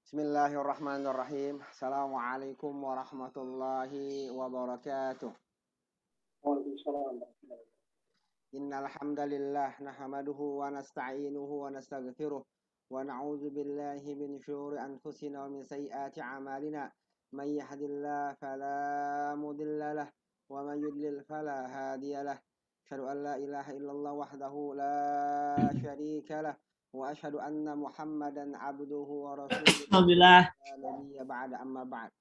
Bismillahirrahmanirrahim. Assalamualaikum warahmatullahi wabarakatuh. Innal hamdalillah nahmaduhu wa nasta'inuhu wa nastaghfiruh wa na'udzu billahi min syururi anfusina wa min sayyiati a'malina. May yahdihillahu fala mudilla lahu wa may yudlil fala hadiyalah. Asyhadu an la ilaha illallah wahdahu la syarika lah wa asyhadu anna Muhammadan abduhu wa rasuluhu. Alhamdulillah. Nabiyya ba'da amma ba'd.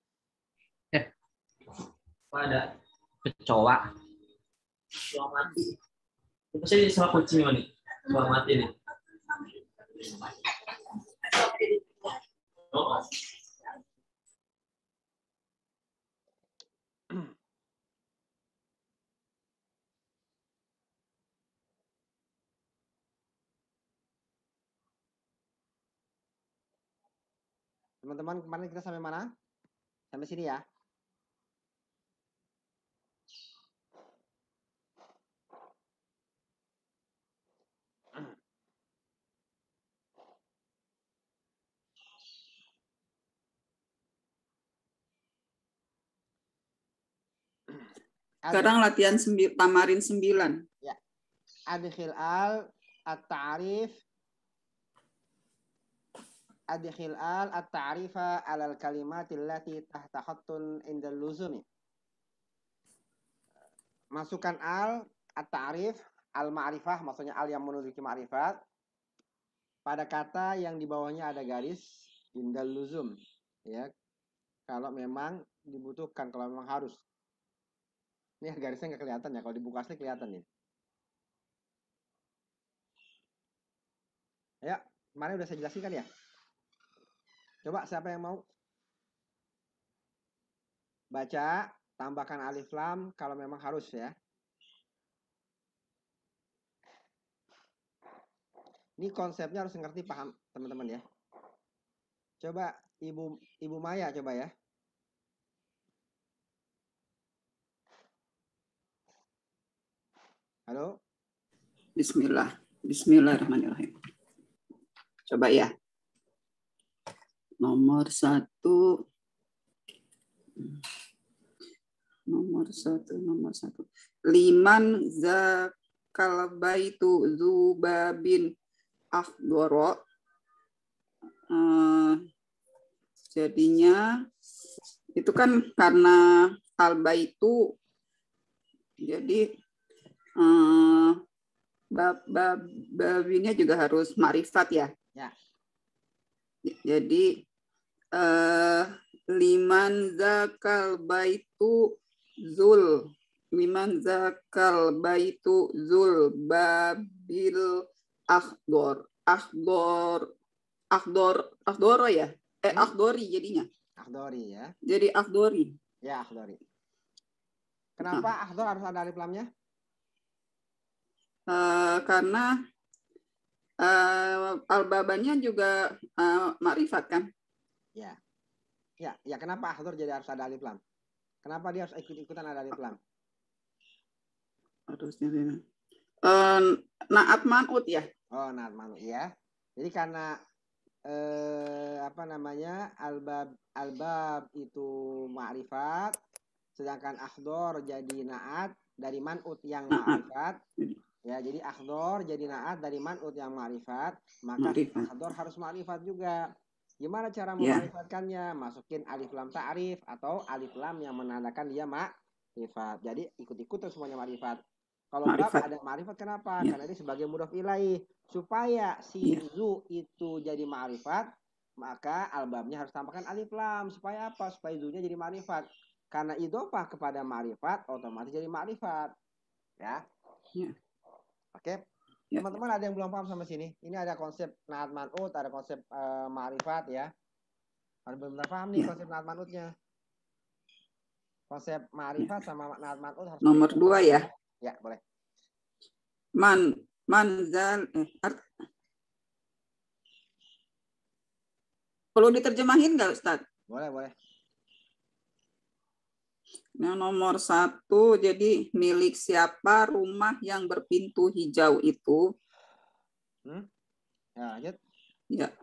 Ada kecoa. Kecoa mati. Itu saya sama kucing nih. Kecoa mati nih. Oh. Teman-teman, kemarin kita sampai mana? Sampai sini ya. Sekarang latihan tamarin 9. Ya. Adkhil at-ta'rif at-ta'rifa 'alal kalimatil lati tahta khattun indal luzumi. Masukkan at-ta'rif, al-ma'rifah, maksudnya al yang menuju ke ma'rifat, pada kata yang di bawahnya ada garis indal luzum, ya. Kalau memang dibutuhkan, kalau memang harus. Ini garisnya nggak kelihatan ya, kalau dibuka asli kelihatan nih. Ya, kemarin udah saya jelaskan ya. Coba siapa yang mau baca, tambahkan alif lam kalau memang harus ya. Ini konsepnya harus ngerti, paham teman-teman ya. Coba Ibu Maya coba ya. Halo. Bismillahirrahmanirrahim. Coba ya. Nomor satu. Liman zakal baitu zubabin akhdoro. Jadinya itu kan karena al-baitu, jadi babinnya juga harus ma'rifat ya. Ya. Jadi liman zakal baitu zul babil akhdoro ya. Akhdori jadinya. Akhdori ya. Jadi akhdori. Ya, akhdori. Kenapa akhdor harus ada alif lamnya? Karena al-babannya juga ma'rifat kan? Ya. Ya, kenapa akhdor jadi harus ada alif lam? Kenapa dia harus ikut-ikutan ada alif lam? Harusnya naat man'ut ya. Oh, naat man'ut ya. Jadi karena albab itu ma'rifat, sedangkan akhdor jadi naat dari man'ut yang ma'rifat. Ya, jadi akhdor jadi naat dari man'ut yang ma'rifat, maka akhdor harus ma'rifat juga. Gimana cara mema'rifatkannya? Masukin alif lam ta'rif atau alif lam yang menandakan dia ma'rifat. Jadi ikut-ikutan semuanya ma'rifat. Kalau bab ada ma'rifat, kenapa? Ya. Karena ini sebagai mudhof ilaih. Supaya si zu itu jadi ma'rifat, maka albabnya harus tambahkan alif lam. Supaya apa? Supaya zunya jadi ma'rifat. Karena idhofah kepada ma'rifat, otomatis jadi ma'rifat. Ya. Oke. Teman-teman ada yang belum paham sama sini? Ini ada konsep naat man'ut, ada konsep ma'rifat ya. Ada belum paham nih konsep naat man'utnya? Konsep ma'rifat sama naat man'ut harus nomor 2 ya. Ya, boleh. Manzal perlu diterjemahin nggak, Ustadz? Boleh. Yang nomor 1, jadi milik siapa rumah yang berpintu hijau itu? Ya, lanjut. Ya.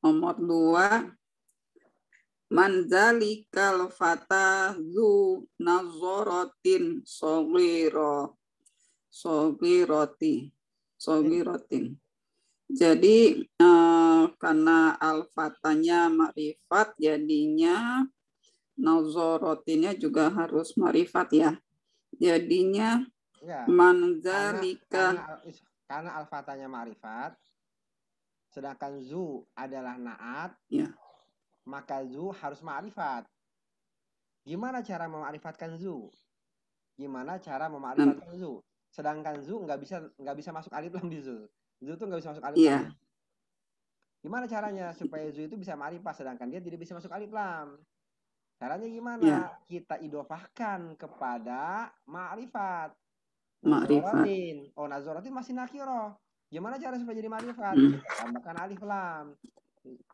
Nomor 2, man zalikal fata zu nazaratin soghirotin. Jadi karena al-fatanya ma'rifat, jadinya nazaratinnya juga harus ma'rifat ya. Jadinya Ya, man zalika, karena al-fatanya ma'rifat, sedangkan zu adalah naat, ya. Maka zu harus ma'rifat. Gimana cara mema'rifatkan zu? Gimana cara mema'rifatkan zu? Sedangkan zu nggak bisa masuk alif lam di zu. Zu tuh nggak bisa masuk alif lam. Gimana caranya supaya zu itu bisa ma'rifat sedangkan dia tidak bisa masuk alif lam? Caranya gimana? Kita idofahkan kepada ma'rifat. Nazaratin. Oh, nazaratin masih nakiro. Gimana cara supaya jadi ma'rifat? Kita tambahkan alif lam.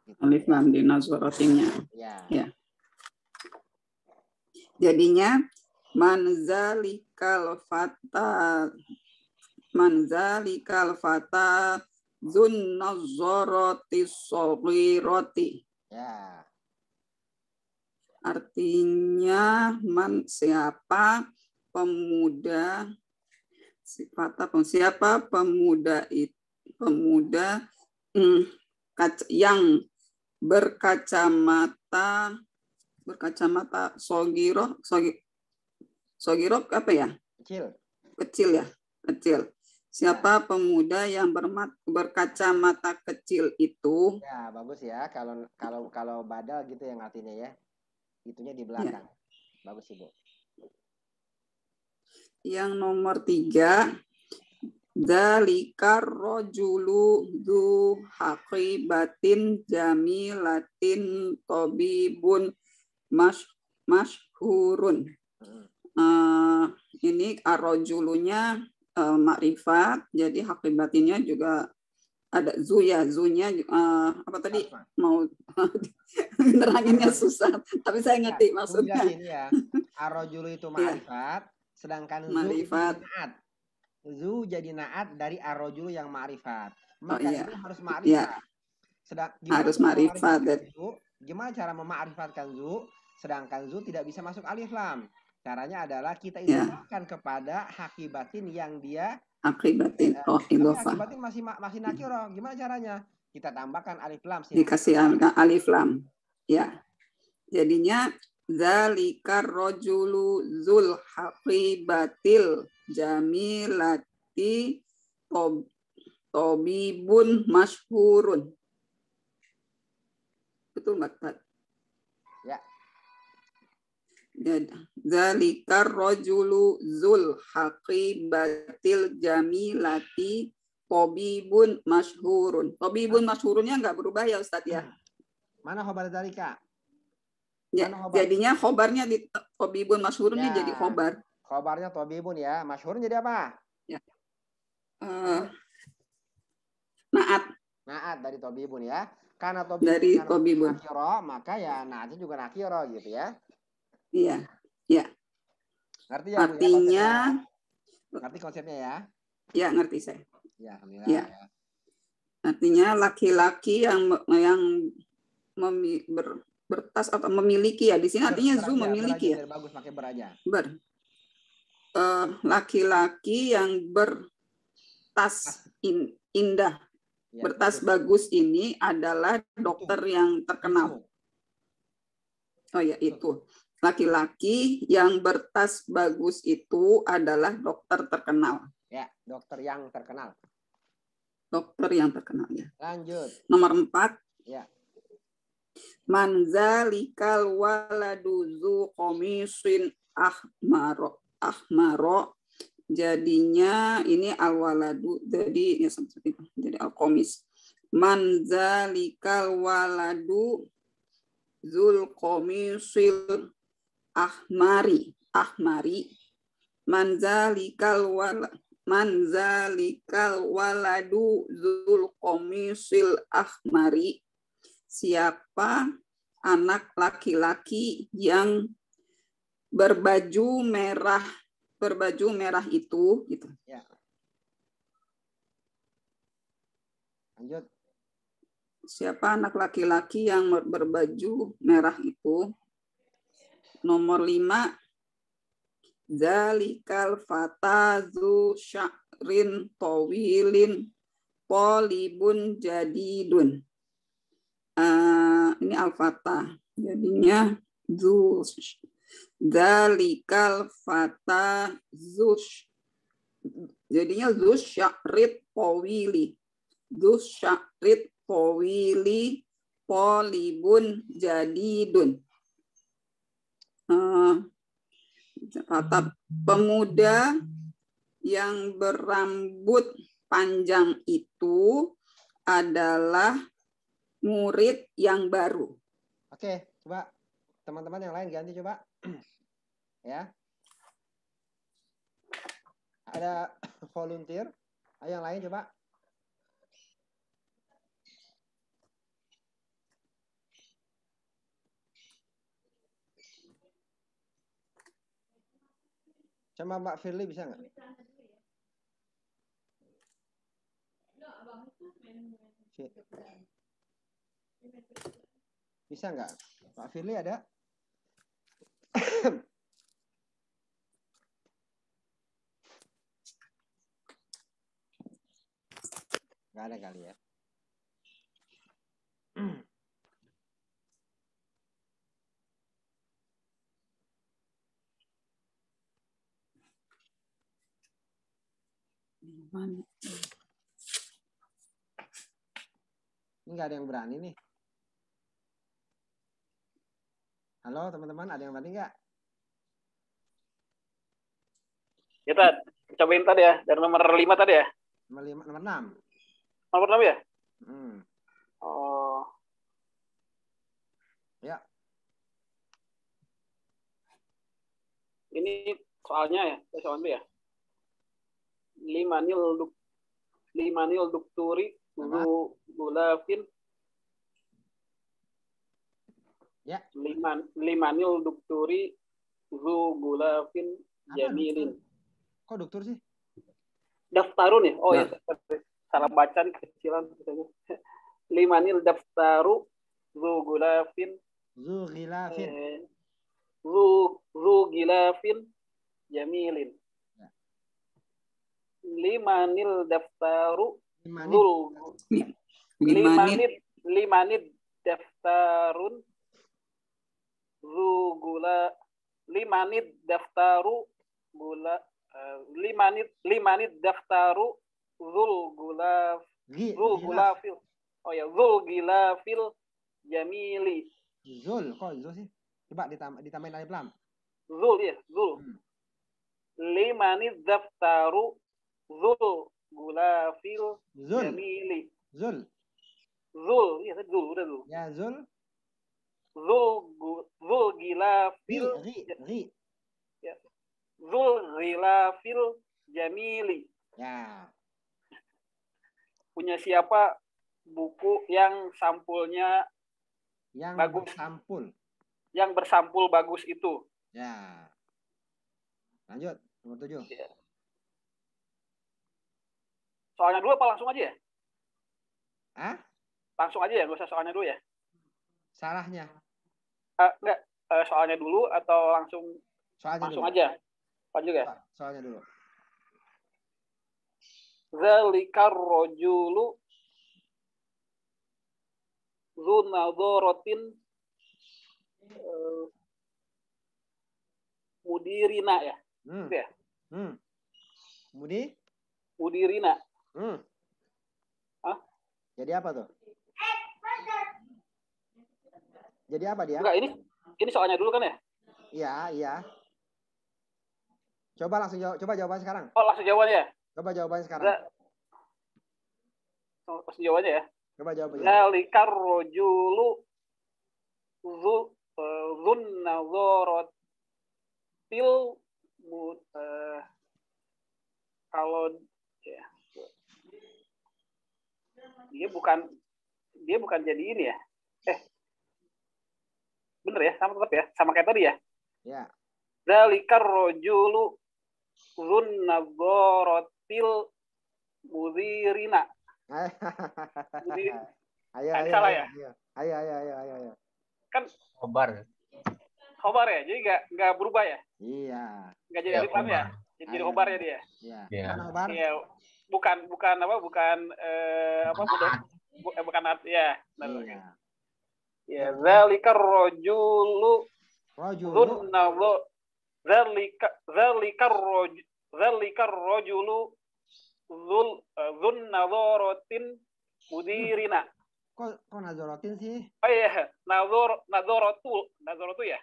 Gitu. Alif lam di nazaratinnya. Ya. Jadinya man zalikal fata zun nazarati shaghirati. Ya. Artinya man siapa pemuda yang berkacamata sogiro apa ya? Kecil ya, kecil. Siapa pemuda yang berkacamata kecil itu? Ya, bagus ya. Kalau badal gitu yang artinya ya. Itunya di belakang. Ya. Bagus Ibu. Yang nomor 3, Zalikar rojulu du haqibatin jamilatin tobibun masyhurun. Ini arrojulunya makrifat, jadi haqibatinnya juga ada zu ya. Zunya apa tadi? Mau neranginnya susah, tapi saya ngerti maksudnya. Ya. Arrojulu itu makrifat, sedangkan zu itu naat. Zu jadi naat dari arrojulu yang ma'rifat. Maka ini harus ma'rifat. Harus ma'rifat. Gimana cara mema'rifatkan zu? Sedangkan zu tidak bisa masuk alif lam. Caranya adalah kita idofahkan kepada hakibatin yang dia hakibatin. Hakibatin masih nakiro. Gimana caranya? Kita tambahkan alif lam. Dikasih alif lam. Ya. Jadinya zalikar rojulu zul haqibatil jamilati tobibun masyhurun. Betul Mbak? Ya. Zalikar rojulu zul haqibatil jamilati tobibun masyhurun. Tobibun masyhurunnya nggak berubah ya Ustadz ya? Mana khobar zalika? Ya, jadinya khobarnya di tobibun masyhurunnya jadi khobar. Khobarnya tobibun ya. Masyhurun jadi apa? Ya. Naat. Naat dari tobibun ya. Karena tobibun nakiro, maka ya naatnya juga nakiro gitu ya. Iya. Ya. Ngerti ya? Artinya ngerti konsepnya ya? Ya, ngerti saya. Ya, alhamdulillah. Ya. Artinya laki-laki yang bertas atau memiliki ya. Di sini artinya zu memiliki ya. Bagus pakai beraja. Laki-laki yang bertas indah, ya, bertas bagus ini adalah dokter yang terkenal. Oh ya, itu. Laki-laki yang bertas bagus itu adalah dokter terkenal. Ya, dokter yang terkenal. Dokter yang terkenal ya. Lanjut. Nomor 4. Ya. Man zalikal waladu zu komisin ahmaro. Jadinya ini al-waladu, jadi ya seperti itu. Jadi al-komis. Man zalikal waladu zul komisil ahmari. Man zalikal waladu zul komisil ahmari. Siapa anak laki-laki yang berbaju merah itu gitu. Ya. Lanjut. siapa anak laki-laki yang berbaju merah itu? Nomor 5. Zalikal fata zu sya'rin tawilin polibun jadidun. Ini al-fatah. Jadinya zu zalikal fata zu, jadinya zu sya'rit tawili. Zu sya'rit tawili polibun jadidun. Kata pemuda yang berambut panjang itu adalah murid yang baru. Oke, coba teman-teman yang lain ganti coba. Ya. Ada volunteer. Ayo yang lain coba. Sama Mbak Firly bisa nggak? Bisa nggak? Pak Firly ada? Nggak ada kali ya. Ini nggak ada yang berani nih. Halo teman-teman, ada yang berani nggak? Kita cobain tadi ya, dari nomor 5 tadi ya? Nomor 5, nomor 6. Nomor 6 ya? Oh. Ya. Ini soalnya ya, soalnya ya. Limanil dukturi gulafin. Ya. Limanil dukturi gulafin jamilin. Kok dokter sih? Daftarun ya? Oh ya, salah baca nih kecilan. Limanil daftaru gulafin. Gilafin jamilin. Limanil daftaru limanid daftarun limanid daftaru gula limanid daftaru gulafil. Oh ya, gilafil jamili. Zul, kok Zul sih? Coba ditambahin alif lam. Zul ya, Zul. Limanid daftaru gulafil jamili. Zul, iya Zul, udah Zul. Ya, Zul. Zul gilafil. Ya. Zul gilafil jamili. Ya. Punya siapa buku yang sampulnya bagus? Yang bersampul bagus itu. Ya. Lanjut, nomor 7. Ya. Soalnya dulu apa langsung aja ya? Langsung aja ya, nggak usah soalnya dulu ya? Salahnya? Enggak, soalnya dulu atau langsung aja? Lanjut ya? Soalnya dulu. Zalikar rojulu zunadorotin mudirina ya? Gitu ya? Mudirina. Jadi apa tuh? Jadi apa dia? Enggak, ini soalnya dulu kan ya? Iya. Coba langsung jawab. Coba jawabannya sekarang. Oh, langsung jawabannya ya? Coba jawabannya sekarang. Langsung jawabannya ya? Coba jawabannya. Zalikar rojulu zunnadorotil kalau ya, dia bukan jadi ini ya? Bener ya, sama tetap ya, sama kayak tadi ya. Ya. Zalikar rojulu zunnadorotil mudirina. Ayo, Nah, ayo, salah ayo, ya? ayo. Kan Khobar. khobar ya, jadi nggak berubah ya? Iya. Nggak jadi Iya, alif lam ya? khobar. Jadi Ayo. khobar ya dia? Iya. Iya. Mana khobar? Iya. Bukan bukan ya. Benar. Iya. Ya, zalikar rajulu Rajulu. zalikar rajulu dzun mudirina. Kok nazaratin sih? Oh iya, nadorotu ya?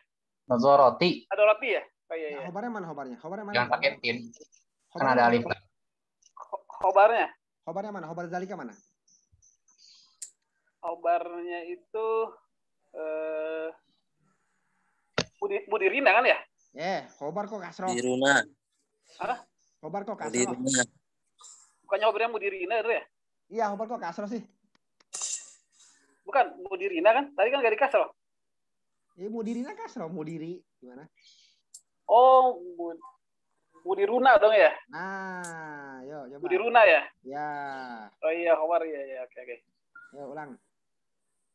Nazarati. Nadoroti ya? Oh iya. Khobarnya mana khobarnya? Khobarnya mana? Jangan pakai tin. Kan Khobarnya ada mana? alif lam. Khobarnya? Khobarnya mana? Khobar zalika mana? Khobarnya itu mudirina kan ya? Khobar kok kasroh? Mudiruna. Hah? Khobar kok kasroh? Mudiruna. Bukannya khobarnya mudirina itu ya? Iya, khobar kok kasroh sih? Bukan, mudirina kan? Tadi kan gak dikasroh. Mudirina kasroh, mudiri gimana? Oh, mudiruna dong ya? Nah, yuk coba. Mudiruna ya? Ya. Oh iya, khobar ya. Oke. Yuk ulang.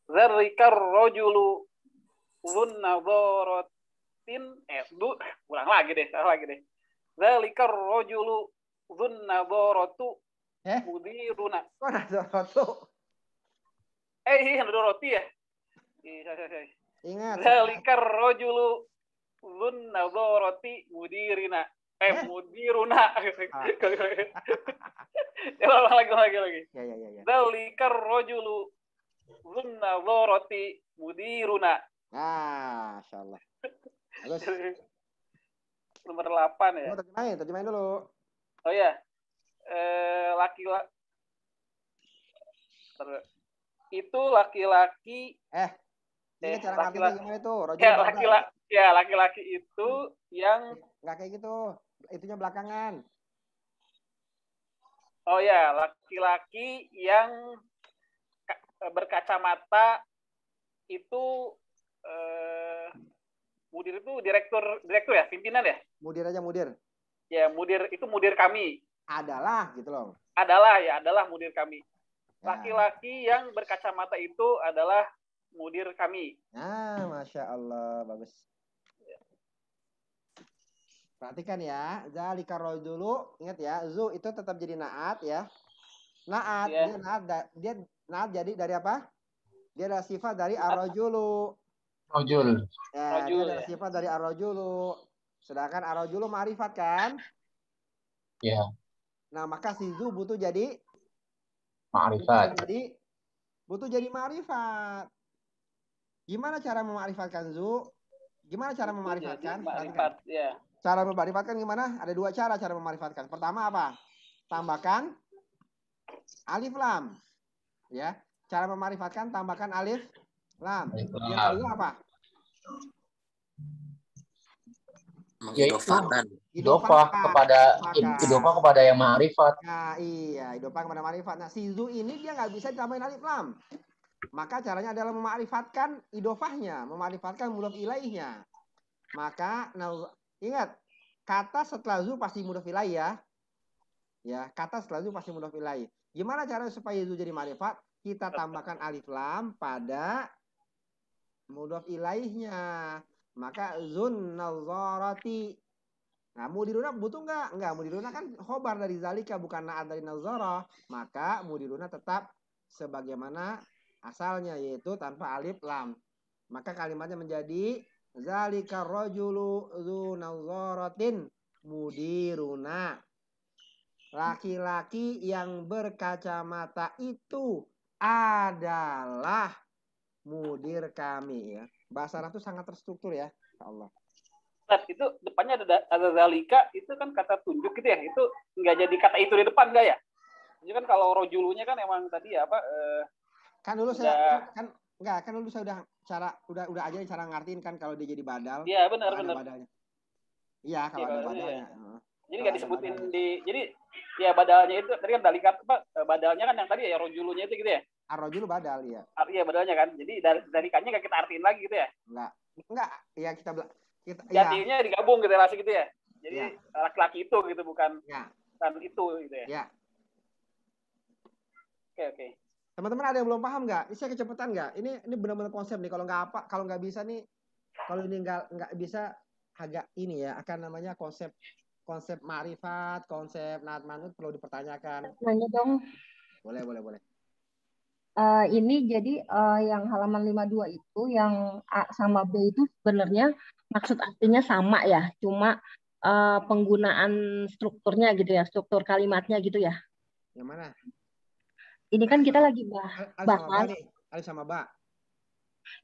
Zalikar rajulu dzun nadharatin ulang lagi deh. Zalikar rajulu dzun nadharatu mudiruna. Kok nadharatu? Iya, nadharati ya? Iya. Ingat. Zalikar rajulu dzun nadharati mudirina. Mudiruna. Lagi. Ya. Zalikar rajulu dzun nadharati mudiruna. Nah, insyaallah. Bagus. Nomor 8 ya. Terjemahin dulu. Oh ya. Laki-laki itu laki-laki Ini cara ngertinya gimana itu? Laki-laki itu yang nggak kayak gitu. Itunya belakangan. Oh ya, laki-laki yang berkacamata itu mudir itu direktur ya, pimpinan ya? Mudir aja mudir. Ya, mudir itu mudir kami. Adalah gitu loh. Adalah mudir kami. Ya. Laki-laki yang berkacamata itu adalah mudir kami. Nah, Masya Allah, bagus. Perhatikan ya, zalika rajulu, ingat ya, zu itu tetap jadi naat ya. Naat, dia naat jadi dari apa? Dia adalah sifat dari ar-rajulu. Rajul. Ya, dia adalah sifat dari ar-rajulu. Sedangkan ar-rajulu ma'rifat kan? Ya. Nah, maka si zu butuh jadi Ma'rifat. Butuh jadi ma'rifat. Gimana cara memakrifatkan zu? Gimana cara memakrifatkan? Ma'rifat, ya. Cara memakrifatkan gimana? Ada dua cara memakrifatkan. Pertama apa? Tambahkan alif lam. Ya. Cara memakrifatkan tambahkan alif lam. Yang kedua apa? Mengidofakan. Idofah kepada yang ma'rifat. Nah, iya, idofah kepada ma'rifat. Nah, si zu ini dia nggak bisa ditambahin alif lam. Maka caranya adalah memakrifatkan idofahnya, memakrifatkan mudhof ilaihnya. Maka ingat, kata setelah zu pasti mudhof ilaih ya. Ya, kata setelah zu pasti mudhof ilaih. Gimana caranya supaya zu jadi ma'rifat? Kita tambahkan alif lam pada mudhof ilaihnya. Maka zun nazarati. Nah, mudiruna butuh nggak? Nggak, mudiruna kan khobar dari zalika, bukan naat dari nazara. Maka mudiruna tetap sebagaimana asalnya, yaitu tanpa alif lam. Maka kalimatnya menjadi zalika rajulu dzu nazaratin mudiruna. Laki-laki yang berkacamata itu adalah mudir kami ya. Bahasa Arab itu sangat terstruktur ya. Allah. Itu depannya ada zalika, itu kan kata tunjuk gitu ya. Itu nggak jadi kata itu di depan nggak ya? Jadi kan kalau rojulunya kan emang tadi ya apa? Kan dulu saya dulu saya udah ajarin cara ngartiin kan kalau dia jadi badal. Iya benar. Iya kalau ada badalnya. Ya. Jadi nggak disebutin jadi ya badalnya itu tadi kan zalika apa? Badalnya kan yang tadi ya rojulunya itu gitu ya? Ar-rajulu badal ya. Iya badalnya kan. Jadi dari kannya nggak kita artiin lagi gitu ya? Enggak. Ya kita jadinya digabung gitu relasi gitu ya. Jadi laki-laki itu gitu bukan itu gitu ya. Ya. Oke. Teman-teman ada yang belum paham nggak? Ini saya kecepatan nggak? Ini benar-benar konsep nih. Kalau nggak bisa nih, kalau ini nggak bisa agak ini ya, akan namanya konsep ma'rifat, konsep naat manut perlu dipertanyakan. Nanya dong. Boleh. Ini jadi yang halaman 52 itu yang A sama B itu sebenarnya maksud artinya sama ya, cuma penggunaan strukturnya gitu ya, struktur kalimatnya gitu ya. Yang mana? Ini kan kita lagi bahas. Alif sama ba.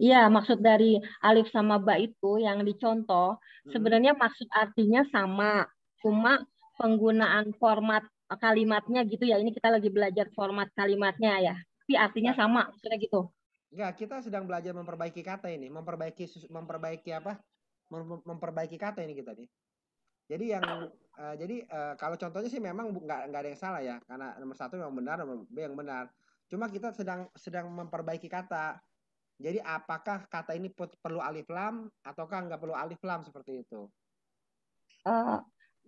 Iya, maksud dari alif sama ba itu yang dicontoh sebenarnya maksud artinya sama, cuma penggunaan format kalimatnya gitu ya. Ini kita lagi belajar format kalimatnya ya, tapi artinya sama, maksudnya gitu. Enggak, kita sedang belajar memperbaiki kata ini, memperbaiki apa? Memperbaiki kata ini kita nih. Jadi kalau contohnya sih memang nggak ada yang salah ya, karena nomor 1 yang benar, nomor B yang benar. Cuma kita sedang memperbaiki kata. Jadi apakah kata ini perlu alif lam ataukah nggak perlu alif lam seperti itu?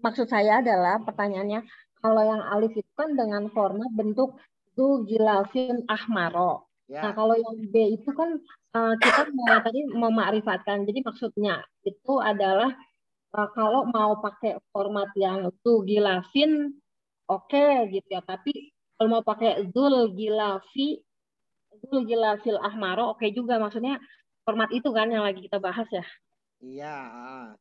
Maksud saya adalah pertanyaannya, kalau yang alif itu kan dengan format bentuk du gilafin ahmaro. Ya. Nah kalau yang B itu kan kita tadi memakrifatkan. Jadi maksudnya itu adalah kalau mau pakai format yang tuh gilafin, oke gitu ya. Tapi kalau mau pakai zul gilafil ahmaro, oke juga. Maksudnya format itu kan yang lagi kita bahas ya. Iya,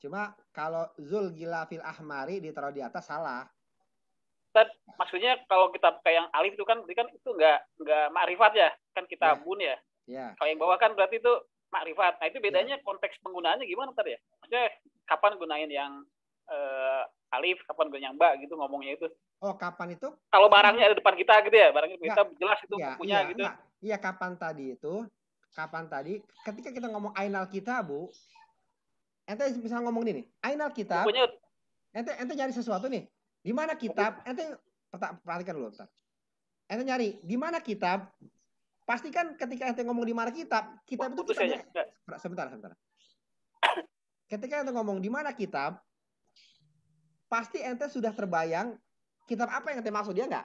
cuma kalau zul gilafil ahmari ditaruh di atas salah. Dan maksudnya kalau kita pakai yang alif itu kan itu nggak makrifat ya, kan kita bun ya. Ya. Kalau yang bawah kan berarti itu makrifat. Nah itu bedanya konteks penggunaannya gimana tadi ya? Maksudnya kapan gunain yang alif, kapan gunain yang ba gitu ngomongnya itu? Oh, kapan itu? Kalau barangnya ada depan kita gitu ya, barangnya kita jelas itu bukunya gitu. Iya, kapan tadi ketika kita ngomong ainal kitabu, ente bisa ngomong ini, ainal kitab. Bukunya, ente nyari sesuatu nih. Di mana kitab? Ente perhatikan dulu bentar. Ente nyari di mana kitab? Pastikan ketika ente ngomong di mana kitab itu kita sebentar. Ketika ente ngomong di mana kitab, pasti ente sudah terbayang kitab apa yang ente maksud, dia enggak?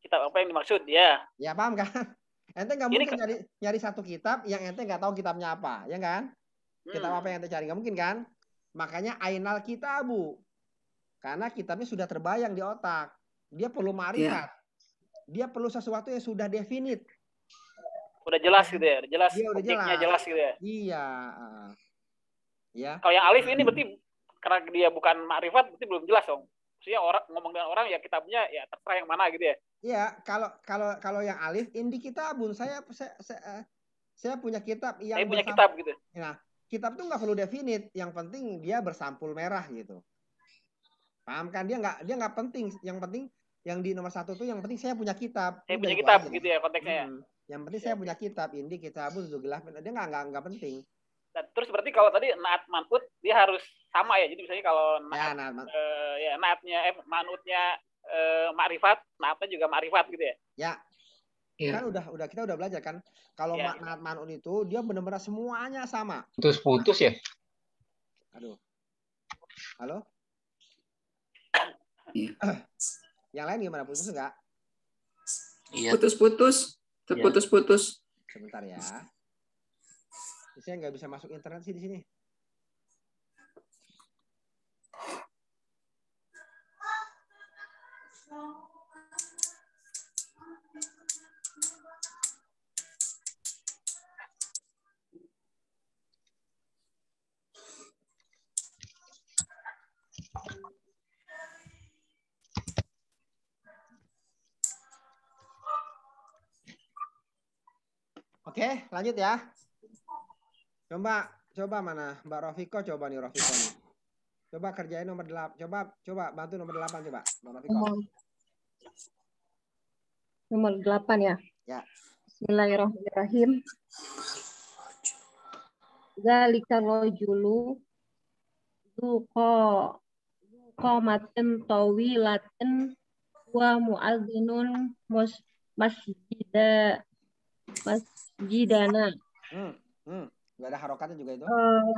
Kitab apa yang dimaksud dia? Ya paham kan? Ente nggak mungkin nyari satu kitab yang ente nggak tahu kitabnya apa, ya kan? Kitab apa yang ente cari, nggak mungkin kan? Makanya ainal kitabu. Karena kitabnya sudah terbayang di otak. Dia perlu ma'rifat. Dia perlu sesuatu yang sudah definit. Udah jelas gitu ya, udah objeknya jelas gitu ya. Iya. Ya. Kalau yang alif ini berarti karena dia bukan ma'rifat berarti belum jelas dong. Maksudnya orang ngomong dengan orang ya kitabnya ya terserah yang mana gitu ya. Iya, kalau yang alif indi kitabun, saya punya kitab yang saya punya kitab gitu. Nah, kitab itu nggak perlu definit, yang penting dia bersampul merah gitu. Paham kan? Dia nggak penting. Yang penting yang di nomor 1 tuh yang penting saya punya kitab. Saya punya kitab aja. Gitu ya konteksnya. Yang penting saya punya kitab. Indi kitabun zugilah. Dia nggak penting. Dan terus berarti kalau tadi naat manut dia harus sama ya. Jadi misalnya kalau naatnya manutnya makrifat, naatnya juga makrifat gitu ya. Ya. Kan kita udah belajar kan. Kalau naat manut itu dia benar-benar semuanya sama. Putus ya? Aduh. Halo? Iya. Yang lain gimana? Putus enggak? Iya. Terputus-putus. Sebentar ya. Saya nggak bisa masuk internet sih di sini. Oke, lanjut ya. Coba mana Mbak Rofiko, coba nih Rofiko nih. Coba kerjain nomor 8. Coba bantu nomor 8 coba, Mbak Rofiko. Nomor 8 ya. Ya. Bismillahirrahmanirrahim. Zalika rajulu duqa matin tawilatin wa mu'adzinun masjidana. Udah ada harokatnya juga itu.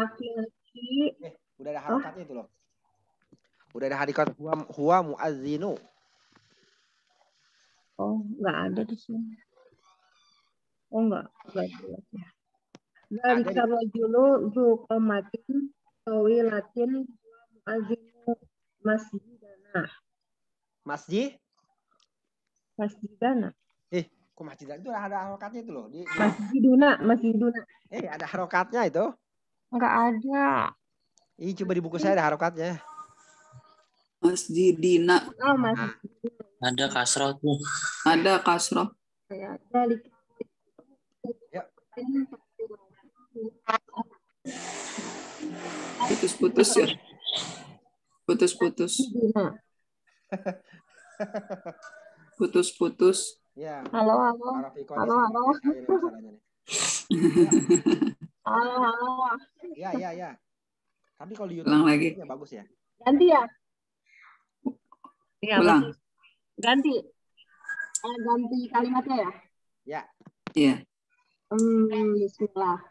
Laki-laki. Udah ada harokatnya itu loh. Udah ada harikat huwa mu'adzinu. Oh, nggak ada di sini. Oh, nggak jelas ya. Dari karojulu zuqomatin tawilatin azimu masjidana. Masjidana. Kok masjidana itu ada harokatnya itu loh. Masjiduna. Ada harokatnya itu. Nggak ada. Coba di buku saya ada harokatnya. Masjidina. Oh, masjidina. Ada kasroh tuh. Ada kasroh. Ya. Putus-putus ya. Putus-putus. Putus-putus. Ya. Halo. Halo. Ya. Tapi kalau di YouTube ulang lagi. Bagus ya. Ganti ya. Iya, ulang. Ganti. Ganti kalimatnya ya. Ya. Iya. Bismillah.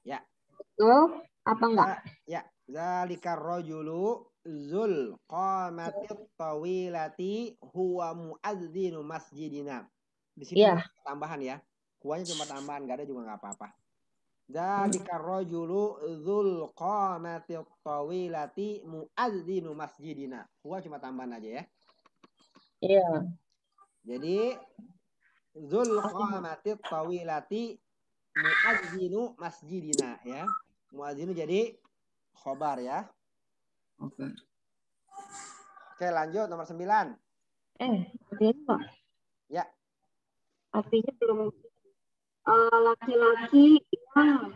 Ya. Betul apa enggak? Ya. Zalikar rajulu zul qamatit tawilati huwa muadzinu masjidina. Di sini tambahan ya. Huwanya cuma tambahan, enggak ada juga enggak apa-apa. Zalikar rajulu zul qamatit tawilati muadzinu masjidina. Huwa cuma tambahan aja ya. Iya. Jadi zul qamatit tawilati muadzinu masjidina ya. Muadzinu jadi khobar ya. Oke. Oke, lanjut nomor 9. Artinya ya. Artinya belum laki-laki yang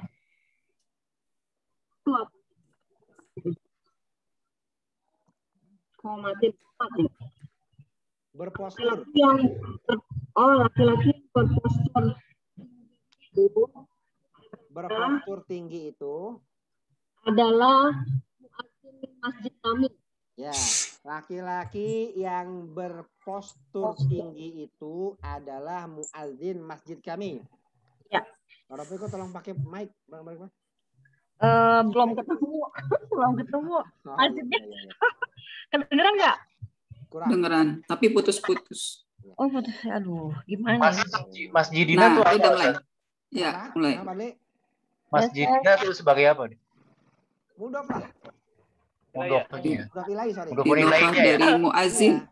berpostur. Laki-laki berpostur. Berpostur tinggi itu adalah muadzin masjid kami. Ya, laki-laki yang berpostur tinggi itu adalah muadzin masjid kami. Ya. Orang itu tolong pakai mic, Bang. Belum ketemu. Maksudnya. Kedengeran nggak? Kurang. Dengeran, tapi putus-putus. Oh, putus. Aduh, gimana? Masjidina tuh udah mulai. Ya, mulai. Masjidina tuh sebagai apa nih? Mudhof lah. Mudhof dari muazin.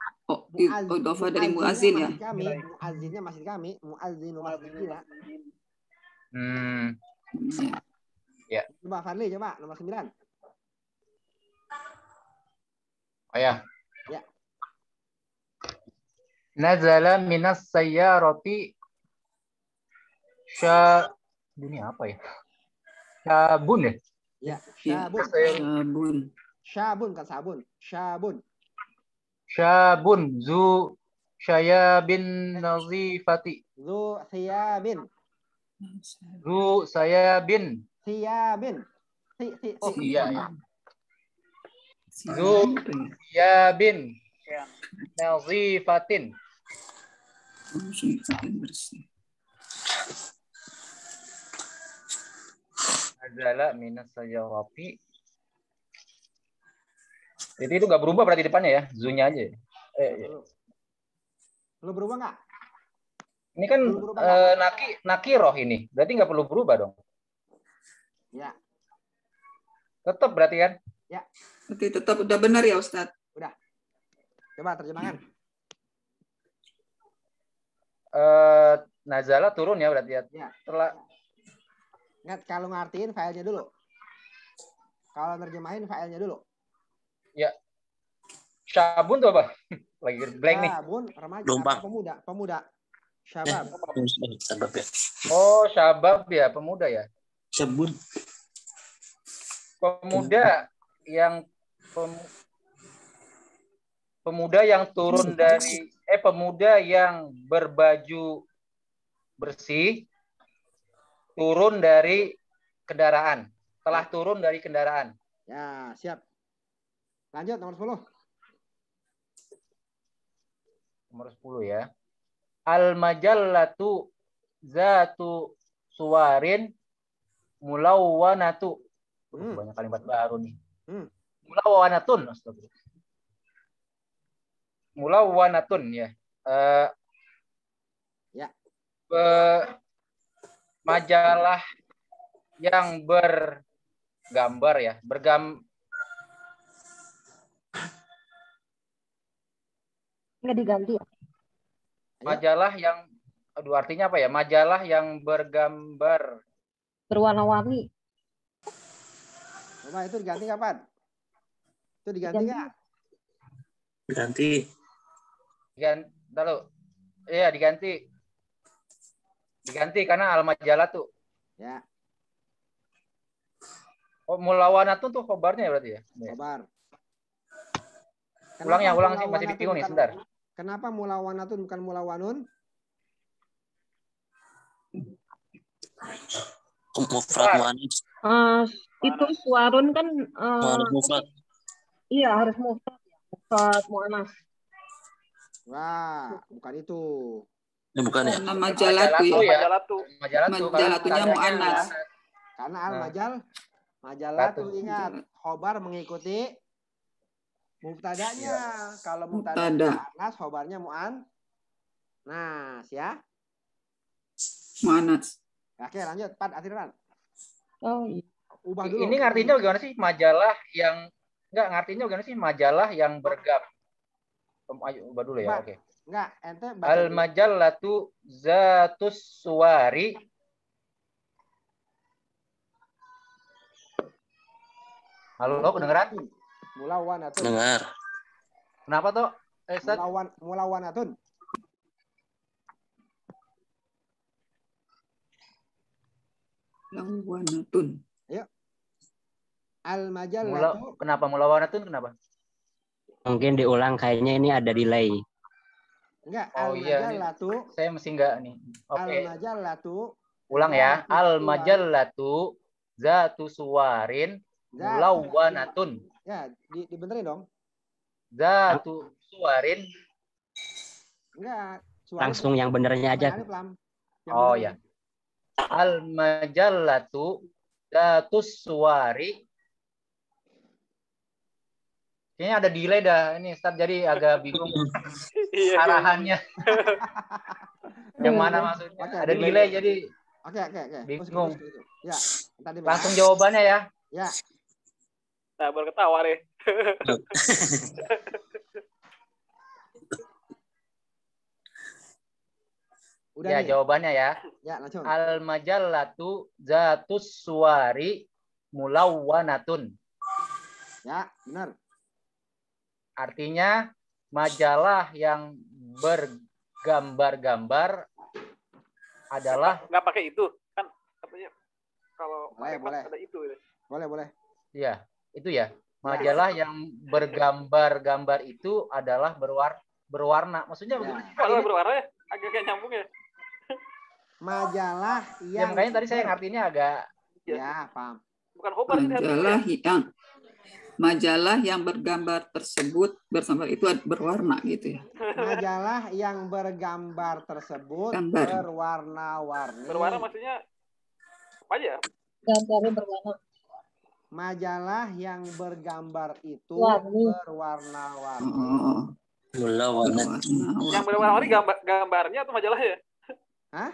Mudhof dari muazin ya. Muazinnya masjid kami, muazinu masjidina. Ya. Coba Fadli, coba nomor 9. Oh ya. Ya. Nazala minas sayyarati ini apa ya? Syabun ya? Ya, syabun. Syabun kan sabun. Syabun zu syayabin nazifati. Zu thiyabin. Thiyabin. Oh iya ya. Zu thiyabin nazifatin. Nazala minas sayyarati. Jadi itu nggak berubah berarti depannya ya, zunya aja. Perlu berubah nggak? Ini kan nakiroh ini, berarti nggak perlu berubah dong. Ya. Tetap berarti kan? Ya. Berarti tetap udah benar ya Ustadz? Udah. Coba terjemahkan. Nazala turun ya berarti ya. Setelah ingat kalau ngartiin filenya dulu. Kalau nerjemahin filenya dulu. Ya. Syabun tuh apa? Lagi blank nih. Syabun, remaja, pemuda. Syabab. Syabab ya. Oh, syabab ya, pemuda ya. Syabun. Pemuda yang turun dari pemuda yang berbaju bersih turun dari kendaraan. Telah turun dari kendaraan. Ya, siap. Lanjut nomor 10. Nomor 10 ya. Al-majallatu zatu suwarin mulawwanatu. Banyak kalimat baru nih. Mulawwanatun. Mulawwanatun ya. Majalah yang bergambar ya, nggak diganti ya? Majalah yang, aduh artinya apa ya? Majalah yang bergambar berwarna-warni. Coba itu diganti kapan? Itu diganti nggak? Diganti. Lalu, iya diganti. Diganti karena al-majalah tuh. Ya. Oh, mulawanatun tuh khobarnya ya berarti ya? Khobar. Ulang sih, masih bingung nih, sebentar. Kenapa mulawanatun bukan mulawanun? Mufrad muannats. Itu suarun kan Mufrad. iya harus mufrad muannas. Wah, bukan itu. Ya bukan ya. Majalatu ya. Majalatunya muannas. Karena majalatu ingat khobar mengikuti mubtadanya. Kalau mubtada muannas, khobarnya muannas ya. Muannas. Oke, lanjut. Atiran. Oh iya. Ubah dulu. Ini ngartinya gimana sih? Majalah yang ngartinya gimana sih? Majalah yang ubah dulu ya. Oke. Enggak, ente al-majallatu zatus suwari. Halo, kedengeran? Mulawanatun. Dengar. Kenapa tuh? Mulawanatun. Mulawanatun. Ayo. Al-majallatu. Kenapa mulawanatun? Kenapa? Mungkin diulang, kayaknya ini ada delay. Enggak, al-majallatu. Saya mesti enggak nih. Oke. Al-majallatu. Ulang ya. Al-majallatu zatu suwarin mulawwanatun. Ya, dibenerin dong. Zatu suwarin. Enggak. Langsung yang benernya aja. Oh ya. Al-majallatu zatus suwari. Kayaknya ada delay dah. Ini Ustaz jadi agak bingung arahannya. Yang mana maksudnya? Ada delay jadi Oke. bingung. Ya, langsung jawabannya ya. Ya. Nah, baru ketawa deh. Udah ya, nih. jawabannya ya. Ya, langsung. Al-majallatu zatus suwari mulawwanatun. Ya, benar. Artinya majalah yang bergambar-gambar adalah nggak pakai itu kan katanya kalau boleh. ada itu ya. Boleh. Iya, itu ya. Majalah yang bergambar-gambar itu adalah berwarna. Maksudnya bagaimana? Kalau berwarna ya agak nyambung ya. Majalah yang makanya tadi saya ngartinya agak paham. Bukan khobar majalah yang bergambar tersebut itu berwarna gitu ya. Majalah yang bergambar tersebut berwarna-warni. Berwarna maksudnya apa aja? Gambarnya berwarna. Majalah yang bergambar itu berwarna-warni. Yang berwarna-warni gambarnya atau majalahnya? Hah?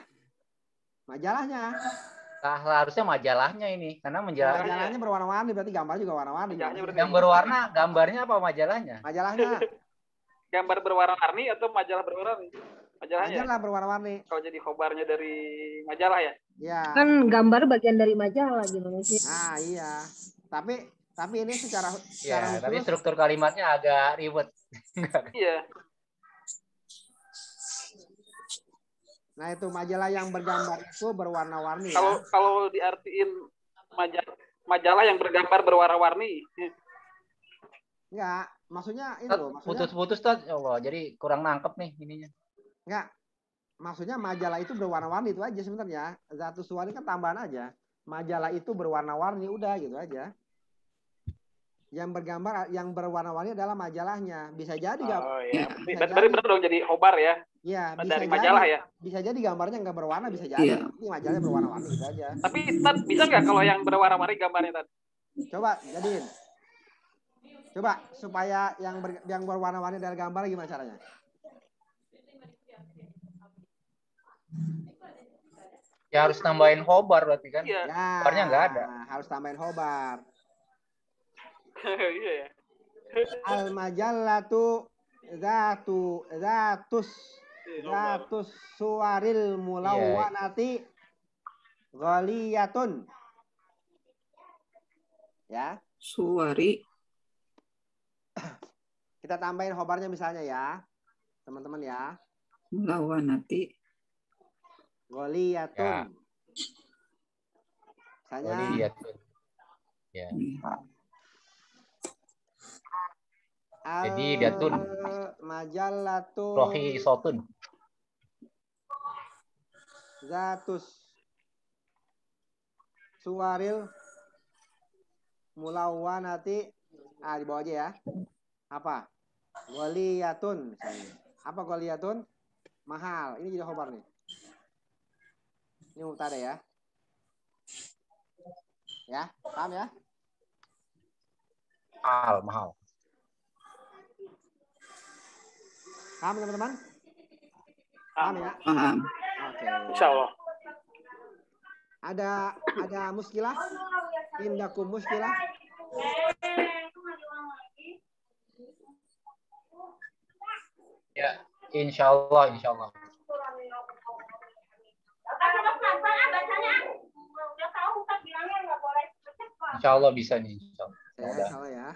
Majalahnya. Harusnya majalahnya ini karena majalahnya berwarna-warni berarti gambar juga warna-warni. Yang berwarna gambarnya apa majalahnya? Majalahnya. Gambar berwarna-warni atau majalah berwarna-warni? Majalahnya. Majalah berwarna-warni. Kalau jadi khobarnya dari majalah ya? Iya. Kan gambar bagian dari majalah gimana sih? Ah iya. Tapi ini secara tapi struktur kalimatnya agak ribet. Iya. Nah itu majalah yang bergambar itu berwarna-warni. Kalau diartiin majalah yang bergambar berwarna-warni. Enggak, maksudnya ini loh. Putus-putus tuh, Allah, jadi kurang nangkep nih ininya. Enggak, maksudnya majalah itu berwarna-warni itu aja sebenarnya. Zatu suwari kan tambahan aja. Majalah itu berwarna-warni udah gitu aja. yang bergambar, yang berwarna-warni adalah majalahnya. Bisa jadi iya. Berarti benar dong jadi khobar ya. Iya, bisa dari jadi, majalah ya. Bisa jadi gambarnya nggak berwarna, bisa jadi. Iya. Ini majalahnya berwarna-warni gitu aja. Tapi Tad, bisa nggak kalau yang berwarna-warni gambarnya Tad? Coba jadiin. Coba supaya yang berwarna-warni dari gambar gimana caranya? Ya harus tambahin khobar berarti kan? Iya. Khobarnya nggak ada. Harus tambahin khobar. Iya ya. Al majallatu zatus suwaril mulawwanati ghaliyatun. Ya. Suwari. Kita tambahin khobarnya misalnya ya. Teman-teman ya. Mulawwanati ghaliyatun. Misalnya Ghaliyatun. Ya. Jadi datun. Majallatu Rohi sotun. Zatus suwaril mulawwanati. Di bawah aja ya. Apa? Ghaliyatun misalnya. Apa ghaliyatun? Mahal. Ini jadi khobar nih. Ini mubtada ya. Ya, paham ya? Mahal. Paham teman-teman? Paham ya? Paham. Oke. Insyaallah. Ada muskilah? Indakum muskilah? Ya, insyaallah. Insyaallah bisa nih. Insyaallah ya.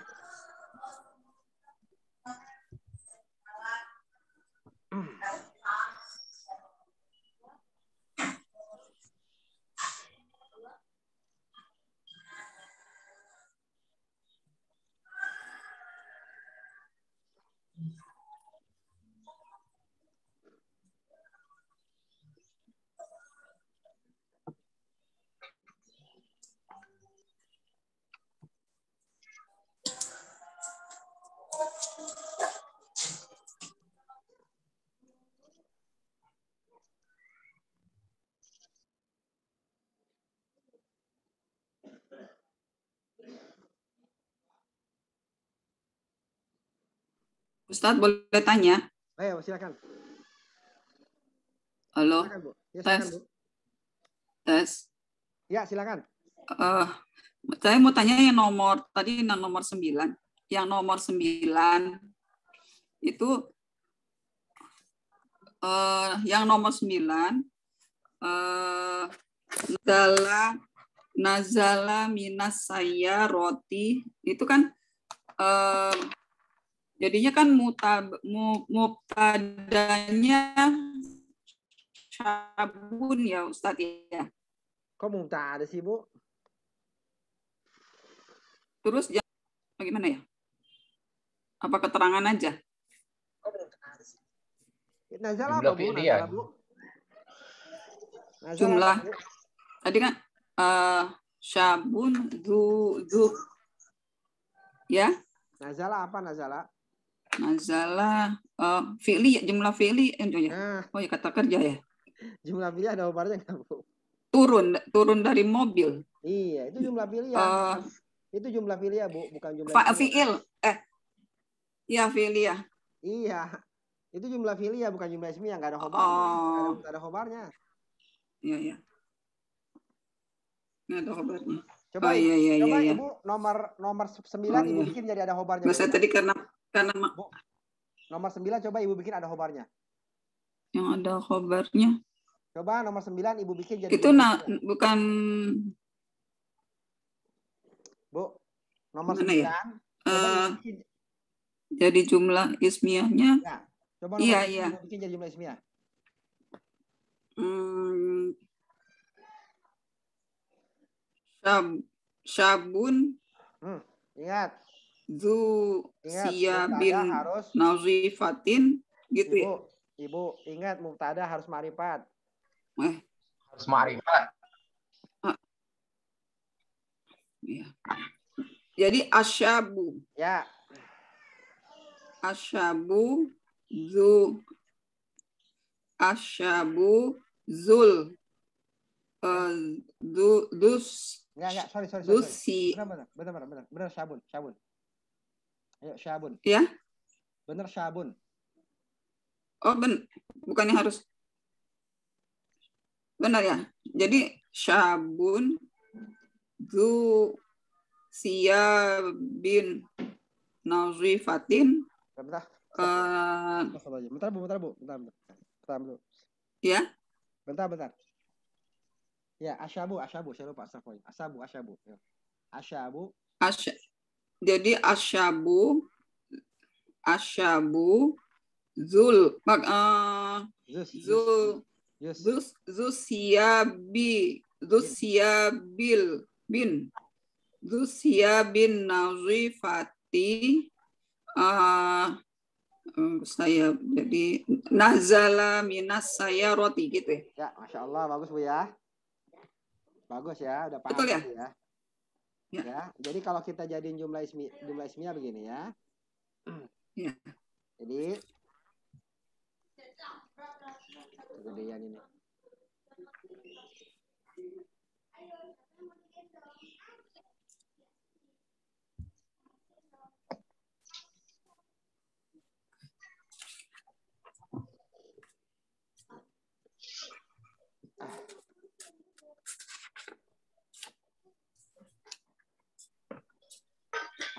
Ustadz boleh tanya? Ayo silakan. Halo. Silakan, Bu. Ya, Tes. silakan, Bu. Tes. Ya, silakan. Saya mau tanya yang nomor 9. Yang nomor 9 itu yang nomor 9 nazala minas saya roti itu kan jadinya kan mubtadanya syabun ya Ustadz ya. Kok mubtada sih, Bu? Terus bagaimana ya? Apa keterangan aja? Nazala apa, Bu? Nazala, Bu? Nazala Jumlah. apa, Bu? Tadi kan syabun du ya. Nazala apa nazala? Nazala fi'li, jumlah fi'li Nah. Oh ya kata kerja ya. Jumlah fi'li ada khobarnya nggak, Bu? Turun dari mobil. Iya, itu jumlah fi'li ya. Itu jumlah fi'li ya, Bu, bukan jumlah fi'il. Ya fi'li ya. Iya. Itu jumlah fi'li ya, bukan jumlah ismi yang nggak ada khobarnya. Nggak ada khobarnya. Iya. Nggak ada khobarnya. Coba, iya. Ibu nomor 9 Ibu bikin jadi ada khobarnya. Masa tadi karena Bu, nomor 9 coba Ibu bikin ada khobarnya. Yang ada khobarnya. Coba nomor 9 Ibu bikin jadi. Itu bukan. Bu, nomor 9. Ya? Jadi jumlah ismiyahnya. Ya, coba nomor iya. Ibu bikin jadi jumlah ismiyah. Syabun. Ingat. Siyabin nazifatin gitu ya. Ibu ingat mubtada harus ma'rifat. Harus ma'rifat. Jadi asyabu. Ya. Asyabu asyabu zul Enggak, sorry. dusi. Benar, syabun. Ayo, syabun. Ya? Benar, syabun. Oh, bukannya harus benar ya? Jadi syabun zu siyabin nazifatin. Bentar, Bu. Ya? Bentar. Ya, asyabu, saya lupa. Asyabu. Jadi asyabu zul bin nazifati saya jadi nazala minas saya roti gitu ya. Ya, Masya Allah, bagus Bu ya. Bagus ya, udah paham. Betul ya? Ya. Jadi kalau kita jadiin jumlah ismiyah begini ya. Ya. Jadi kegedean ini.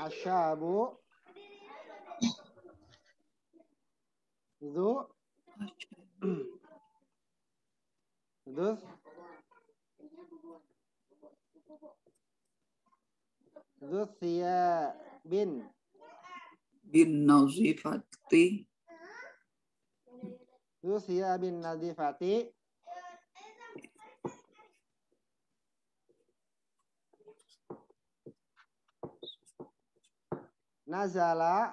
Asyabu bin nazifati bin nazifati nazala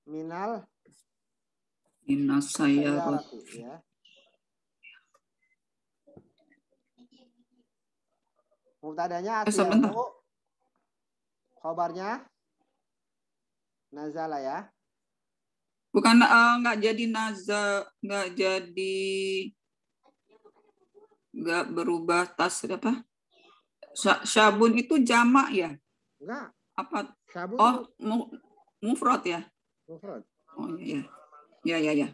minas sayyarati ya. Mubtadanya asyabu, khabarnya nazala ya. Bukan nggak berubah tas apa? Syabun itu jamak ya? Enggak. Apa? Syabun mufrad ya? Mufrad. Oh iya. Ya.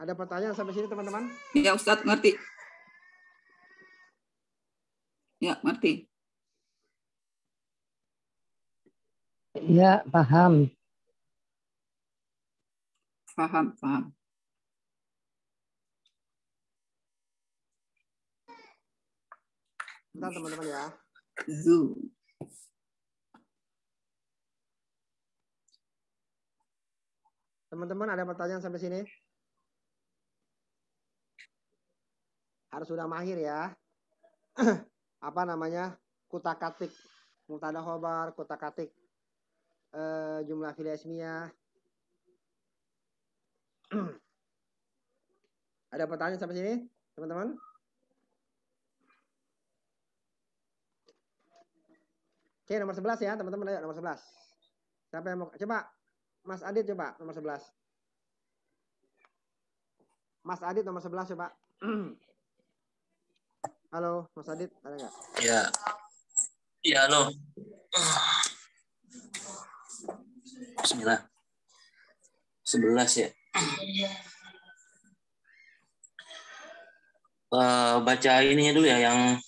Ada pertanyaan sampai sini teman-teman? Ya Ustadz ngerti. Ya ngerti. Ya paham. Paham. Bentar teman-teman ya. Teman-teman ada pertanyaan sampai sini? Harus sudah mahir ya. Apa namanya? Kutak-katik mubtada khobar, kutak-katik jumlah fi'il ismiyah. Ada pertanyaan sampai sini, teman-teman? Oke, nomor 11 ya, teman-teman. Ayo, nomor 11. Siapa yang mau? Coba, Mas Adit coba, nomor 11. Mas Adit, nomor 11 coba. Halo, Mas Adit, ada nggak? Ya. Ya, halo. Bismillah. 11 ya. Baca ininya dulu ya, yang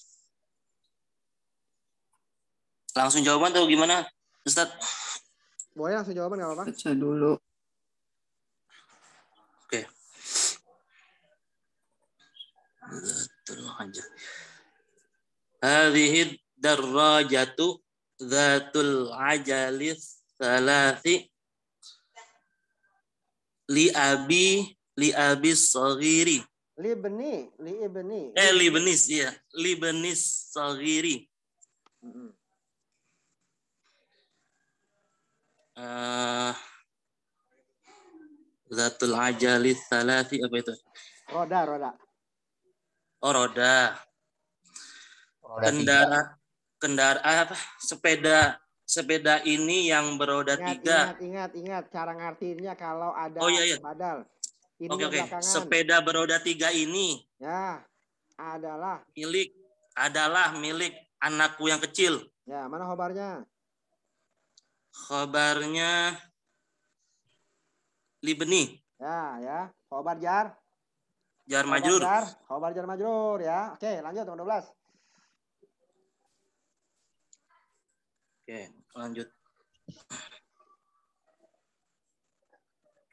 langsung jawaban atau gimana, Ustaz? Boleh langsung jawaban nggak apa-apa? Baca dulu. Oke. Zatul aja. Hadhihi darajatu zatul ajalis salasi li abi saghiri. Li benis ya. Li benis saghiri. Zatul ajalis salasi apa itu? Roda. Oh, roda. sepeda ini yang beroda tiga. Ingat cara ngartinya kalau ada badal. Oke. Sepeda beroda tiga ini ya adalah milik anakku yang kecil. Ya, mana khobarnya? Khobarnya libni. Ya. Khobar jar majrur. Khobar jar majrur ya. Oke, lanjut nomor 12. Oke, lanjut.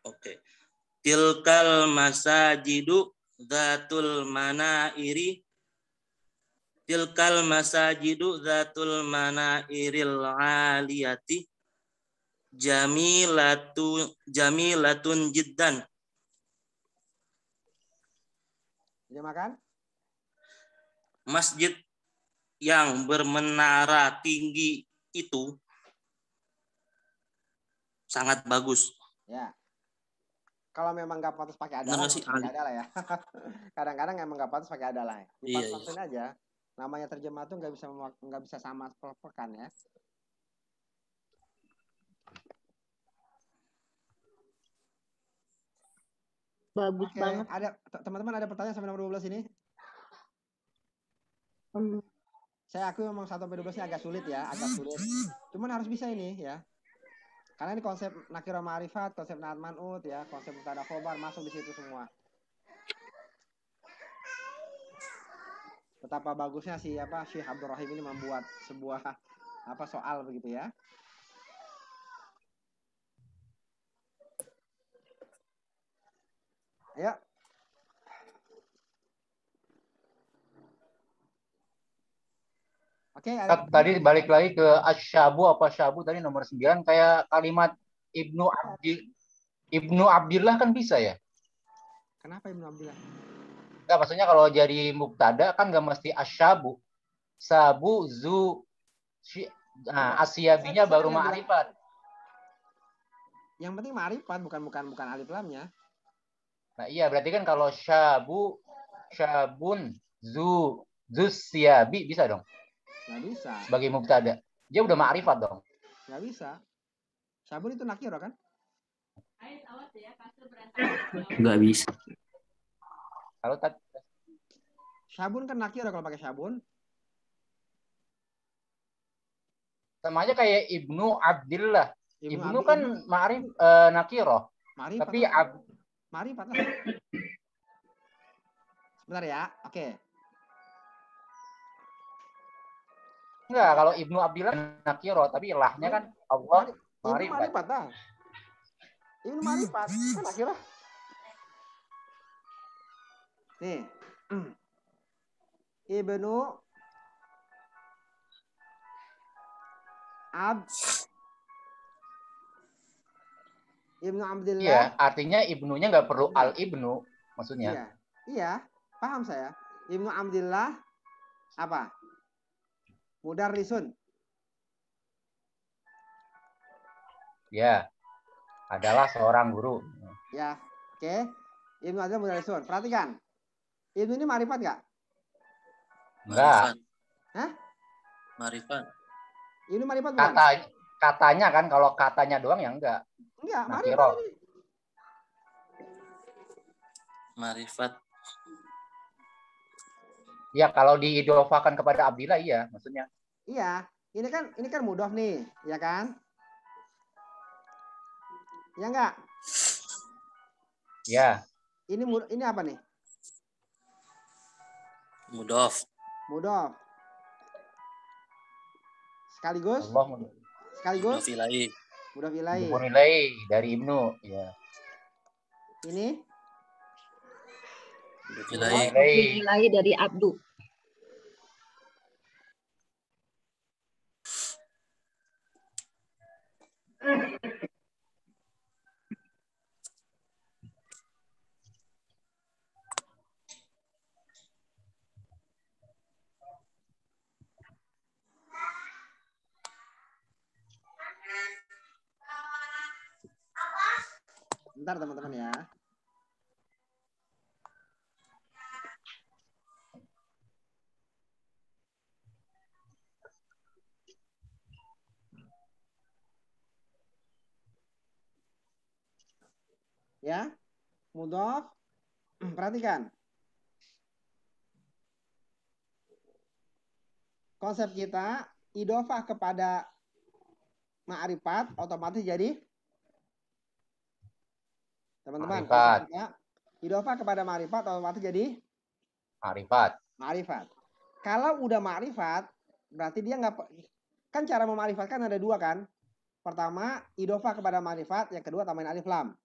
Oke. Tilkal masajidu dzatul manairi. Tilkal masajidu dzatul manairil aliyati. Jamilatun jiddan. Dia makan? Masjid yang bermenara tinggi itu sangat bagus. Ya. Kalau memang nggak pantas pakai adalah, pakai adalah ya. Kadang-kadang emang nggak pantas pakai adalah. Dipantasin aja. Namanya terjemah tuh nggak bisa sama pekan ya. Bagus banget. Ada teman-teman ada pertanyaan sampai nomor 12 ini? Saya akui memang 1-12 ini agak sulit ya, Cuman harus bisa ini ya. Karena ini konsep nakirah ma'rifat, konsep na'at man'ut ya, konsep mubtada khobar masuk di situ semua. Betapa bagusnya Syekh Abdul Rahim ini membuat sebuah soal begitu ya. Ayo. Oke, tadi balik lagi ke asyabu tadi nomor 9 kayak kalimat Ibnu Abdillah kan bisa ya? Kenapa Ibnu Abdillah? Enggak, maksudnya kalau jadi mubtada kan nggak mesti asyabu. Sabu zu asyabinya baru ma'rifat. Yang penting ma'rifat bukan alif lamnya. Nah, iya berarti kan kalau syabun zu siyabi bisa dong? Nggak bisa. Sebagai mubtada. Dia udah ma'rifat dong. Nggak bisa. Syabun itu nakiro kan? Nggak bisa. Kalau syabun kan nakiro kalau pakai syabun. Sama aja kayak Ibnu Abdillah. Ibnu kan ma'rif nakiro. Tapi ma'rifat lah. Sebentar ya. Oke. Enggak, kalau Ibnu Abdillah nakiro, tapi lahnya kan Allah ma'rifat dah. Ibnu ma'rifat kan nakiro. Nih. Ibnu Abdillah. Iya, artinya ibnunya nggak perlu al-ibnu, maksudnya. Iya, paham saya. Ibnu Abdillah apa? Mudarrisun. Ya, adalah seorang guru. Ya, oke. Ibnu Abdillah mudarrisun. Perhatikan. Ibnu ini ma'rifat nggak? Enggak. Hah? Ma'rifat. Ibnu ma'rifat bukan? Katanya kan, kalau katanya doang ya enggak. Enggak, ma'rifat ini. Ma'rifat. Ya, kalau diidofakan kepada Abdillah iya, maksudnya. Iya, ini kan mudhof nih, ya kan? Ya enggak? Ya. Ini apa nih? Mudhof. Sekaligus? Mudhof ilaih. Mudhof ilaih. Mudhof ilaih dari Ibnu, ya. Ini? Mudhof ilaih dari Abdu. Bentar teman-teman ya. Ya. Mudhof. Perhatikan. Konsep kita idhofah kepada ma'rifat otomatis jadi teman-teman. Konsep kita idhofah kepada ma'rifat otomatis jadi ma'rifat. Kalau udah ma'rifat berarti dia nggak, kan cara mema'rifatkan ada dua kan. Pertama idhofah kepada ma'rifat, yang kedua tambahin alif lam.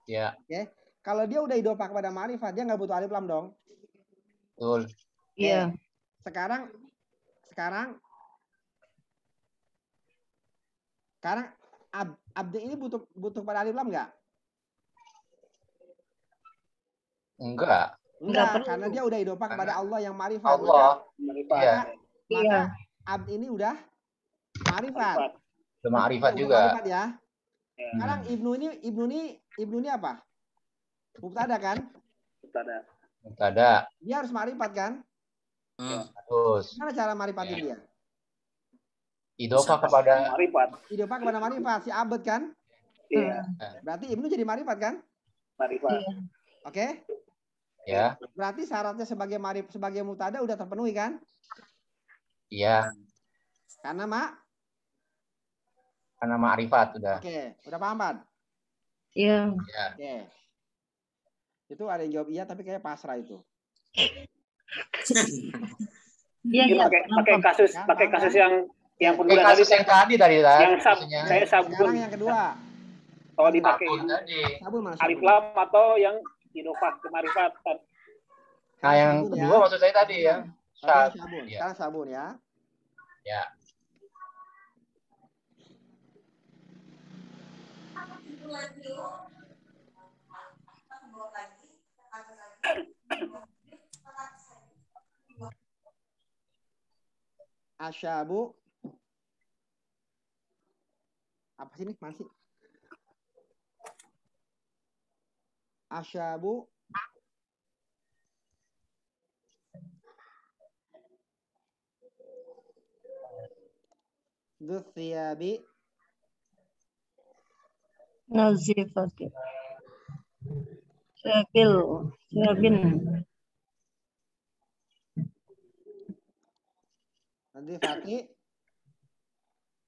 Ya. Oke. Kalau dia udah idhofah kepada ma'rifat dia nggak butuh alif lam dong. Betul. Iya. Sekarang abdi ini butuh pada alif lam nggak? Enggak, karena dia udah idhofah kepada Allah yang ma'rifat. Allah. Maka abdi ini udah ma'rifat. Udah ma'rifat juga. Ma'rifat ya. Sekarang ibnu ini apa? Mubtada kan? Mubtada. Dia harus ma'rifat kan? Terus. Gimana cara ma'rifatin dia? Idhofah kepada ma'rifat si abad kan? Iya. Berarti ibnu jadi ma'rifat kan? Ma'rifat. Oke? Ya. Berarti syaratnya sebagai mubtada udah terpenuhi kan? Iya. Karena ma'rifat udah. Oke, udah paham, Pak? Iya. Oke. Itu ada yang jawab iya tapi kayak pasrah itu. Iya. Pakai kasus yang perbulan kasus yang tadi yang saya sabun. Sekarang yang kedua. Kalau dipakai alif lam atau yang idhofah ke ma'rifat. Nah, yang kedua maksud saya tadi ya. Sabun. Sekarang sabun ya. Ya. Asyabu. Apa sih ini? Masih. Asyabu. Dzuthiyabi. Nazifati. Syakil. Nanti Fatih.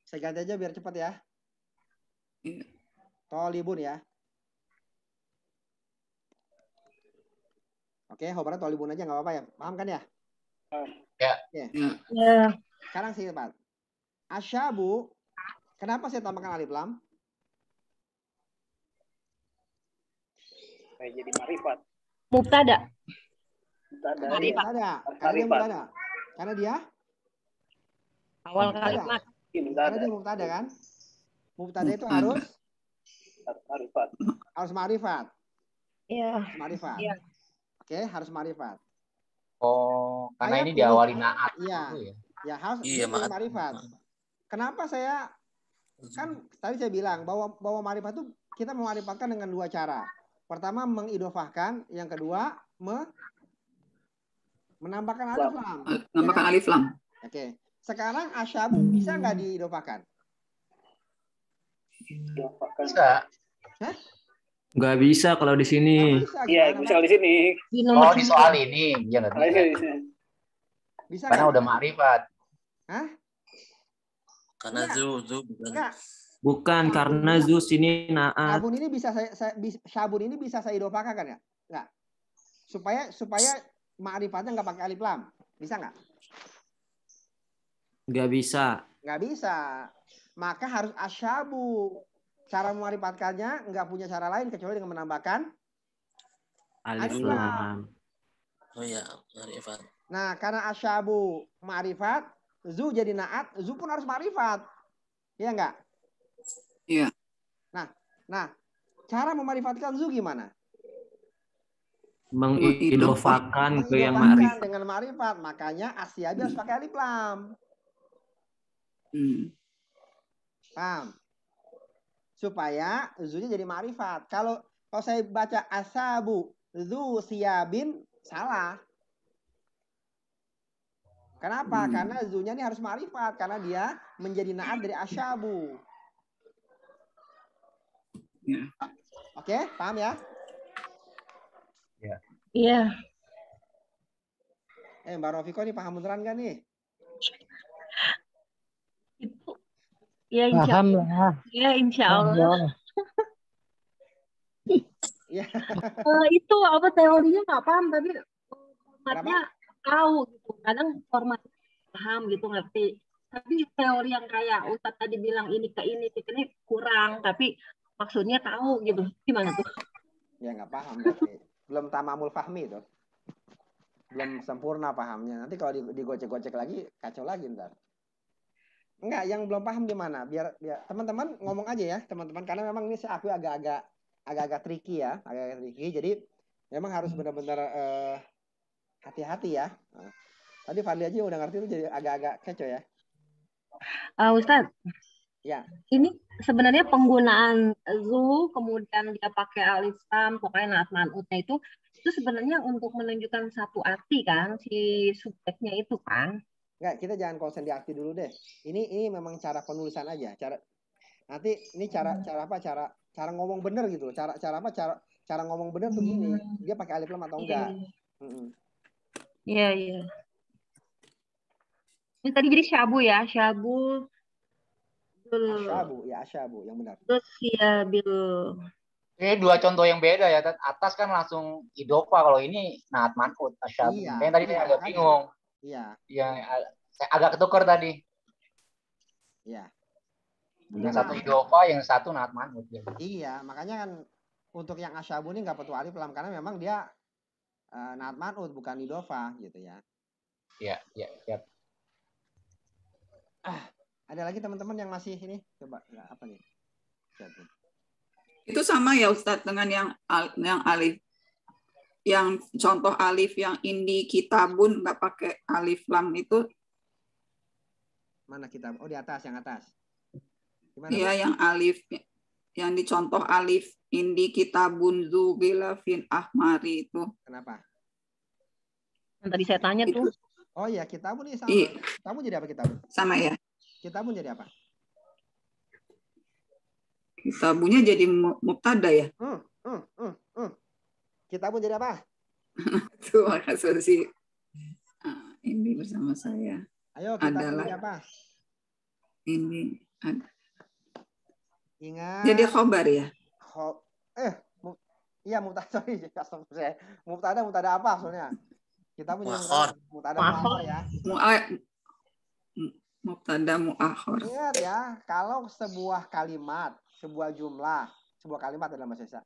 Saya ganti aja biar cepat ya. Tolibun ya. Oke, hobarnya tolibun aja nggak apa-apa ya. Paham kan ya? Ya. Ya. Sekarang sih Pak. Asyabu. Kenapa saya tambahkan alif lam? Kayak jadi ma'rifat. Mubtada. Karena dia awal kalimat. Karena dia mubtada kan? Mubtada itu harus ma'rifat. Iya. Ma'rifat. Iya. Oke, harus ma'rifat. Oh, karena ini diawali naat. Iya. Ya harus ma'rifat. Kenapa saya kan tadi saya bilang bahwa ma'rifat itu kita mema'rifatkan dengan dua cara. Pertama mengidhofahkan, yang kedua menambahkan alif lam. Menambahkan alif lam. Oke. Sekarang asyabu bisa nggak diidhofahkan? Bisa. Hah? Nggak bisa kalau di sini. Iya, bisa di sini. Oh, di soal ini. Iya, nggak bisa. Bisa karena udah ma'rifat. Hah? Karena zu Bukan karena zu sini naat. Sabun ini bisa saya idhofahkan kan ya? Nggak. Supaya ma'rifatnya nggak pakai alif lam. Bisa nggak? Nggak bisa. Nggak bisa. Maka harus asyabu. Cara mema'rifatkannya nggak punya cara lain kecuali dengan menambahkan alif lam. Oh ya, ma'rifat. Nah, karena asyabu ma'rifat, zu jadi naat, zu pun harus ma'rifat. Iya nggak? Iya. Nah, cara mema'rifatkan zu gimana? Mengidhofahkan ke yang ma'rifat. Dengan ma'rifat, makanya asyabi harus pakai alif lam. Paham? Supaya zunya jadi ma'rifat. Kalau saya baca asabu zu siyabin, salah. Kenapa? Karena zunya ini harus ma'rifat. Karena dia menjadi naat dari asyabu. Oke, paham ya? Iya. Iya. Mbak Rofiko nih paham beneran nggak nih? Itu ya Paham lah. Ya insya Allah. Iya. Itu apa teorinya nggak paham tapi formatnya tahu gitu. Kadang formatnya paham gitu ngerti. Tapi teori yang kayak Ustadz tadi bilang ini kurang, tapi maksudnya tahu gitu. Gimana tuh? Ya nggak paham berarti. Belum tamamul fahmi itu. Belum sempurna pahamnya. Nanti kalau digocek-gocek lagi kacau lagi ntar. Enggak, yang belum paham gimana? Biar teman-teman ngomong aja ya, teman-teman, karena memang ini aku agak-agak tricky ya, agak-agak tricky. Jadi memang harus benar-benar hati-hati ya. Tadi Fadli aja udah ngerti itu jadi agak-agak kecoh ya. Ustadz, ya. Ini sebenarnya penggunaan zu kemudian dia pakai alif lam, pokoknya naat manutnya itu sebenarnya untuk menunjukkan satu arti kan si subjeknya itu kan. Enggak, kita jangan konsen di arti dulu deh. Ini memang cara penulisan aja. Nanti ini cara ngomong bener gitu. Cara ngomong bener tuh gini. Dia pakai alif lam atau enggak? Iya, iya. Ini tadi jadi syabu ya, syabu. Asyabu yang benar. Terus ya bil. Ini dua contoh yang beda ya. Atas kan langsung idofa, kalau ini naat manut asyabu. Yang tadi saya agak bingung. Iya. Saya agak ketukar tadi. Iya. Yang satu idofa, yang satu naat manut. Iya, makanya kan untuk yang asyabu ini nggak perlu alif lam karena memang dia naat manut bukan idofa gitu ya. Iya. Ada lagi teman-teman yang masih ini coba apa nih? Itu sama ya Ustadz dengan yang alif. Yang contoh alif yang indi kitabun nggak pakai alif lam itu. Mana kitab? Oh, di atas, yang atas. Iya, yang alif yang dicontoh alif indi kitabun zu gilafin ahmari itu. Kenapa? Yang tadi saya tanya tuh. Oh iya, kitabun ini sama. Kitabun jadi apa kitabun? Sama ya. Kitabun jadi apa? Kitabunnya jadi mubtada ya. Kitabun jadi apa? Tuh, makasih. Ini bersama saya. Ayo, kitabun jadi apa? Ini ada. Ingat. Jadi khobar ya? Iya, mubtada apa soalnya? Kita punya mubtada muakhar ya. Mubtada muakhar. Ingat ya, kalau sebuah kalimat, sebuah jumlah, sebuah kalimat dalam bahasa Indonesia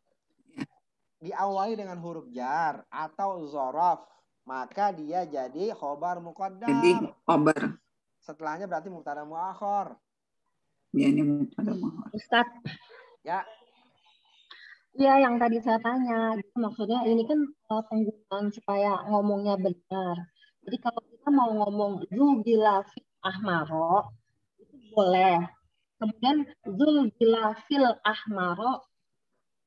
diawali dengan huruf jar atau dzaraf, maka dia jadi khobar muqaddam. Jadi khobar. Setelahnya berarti mubtada muakhar. Ya, ini mubtada muakhar. Ustaz. Ya. Iya, yang tadi saya tanya, maksudnya ini kan penggunaan supaya ngomongnya benar. Jadi kalau kita mau ngomong Zulgilafil Ahmaro, itu boleh. Kemudian Zulgilafil Ahmaro,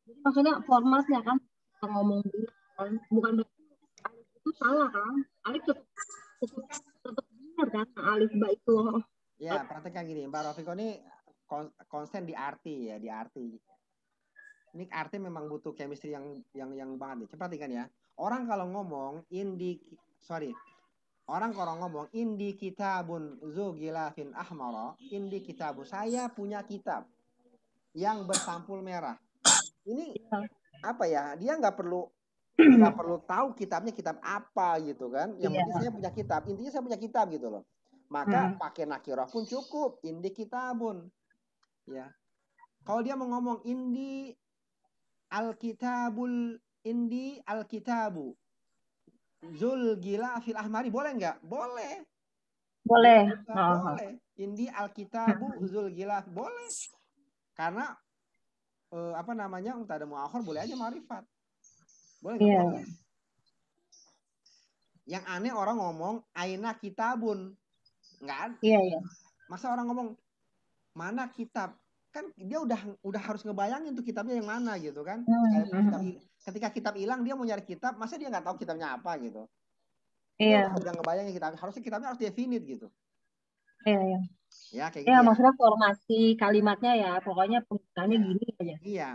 jadi maksudnya formatnya kan kita ngomong benar, bukan berarti alif itu salah kan? Alif tetap benar kan? Alif ba itu. Ya, perhatikan gini, Mbak Rofiko ini konsen di arti ya, di arti. Ini arti memang butuh chemistry yang banget nih. Coba perhatikan ya. Orang kalau ngomong indi kitabun zugilafin ahmara, indi kitabu, saya punya kitab yang bersampul merah. Ini apa ya? Dia nggak perlu tahu kitabnya kitab apa gitu kan. Yang penting saya punya kitab. Intinya saya punya kitab gitu loh. Maka pakai nakirah pun cukup, indi kitabun. Ya. Kalau dia mau ngomong indi Alkitabul indi alkitabu Zulgilafil ahmari, boleh nggak? Boleh. Boleh. Boleh. Indi alkitabu Zulgilaf, boleh. Karena mubtada muakhar boleh aja ma'rifat. Boleh nggak? Boleh. Yang aneh orang ngomong aina kitabun. Nggak ada. Iya. Masa orang ngomong mana kitab? Kan dia udah harus ngebayangin tuh kitabnya yang mana gitu kan. Ketika kitab hilang dia mau nyari kitab, masa dia nggak tahu kitabnya apa gitu. Dia udah ngebayangin kitab, harusnya kitabnya harus definite gitu. Iya. Ya kayak gitu. Ya, maksudnya formasi kalimatnya ya, pokoknya penggunaannya gini aja. Iya.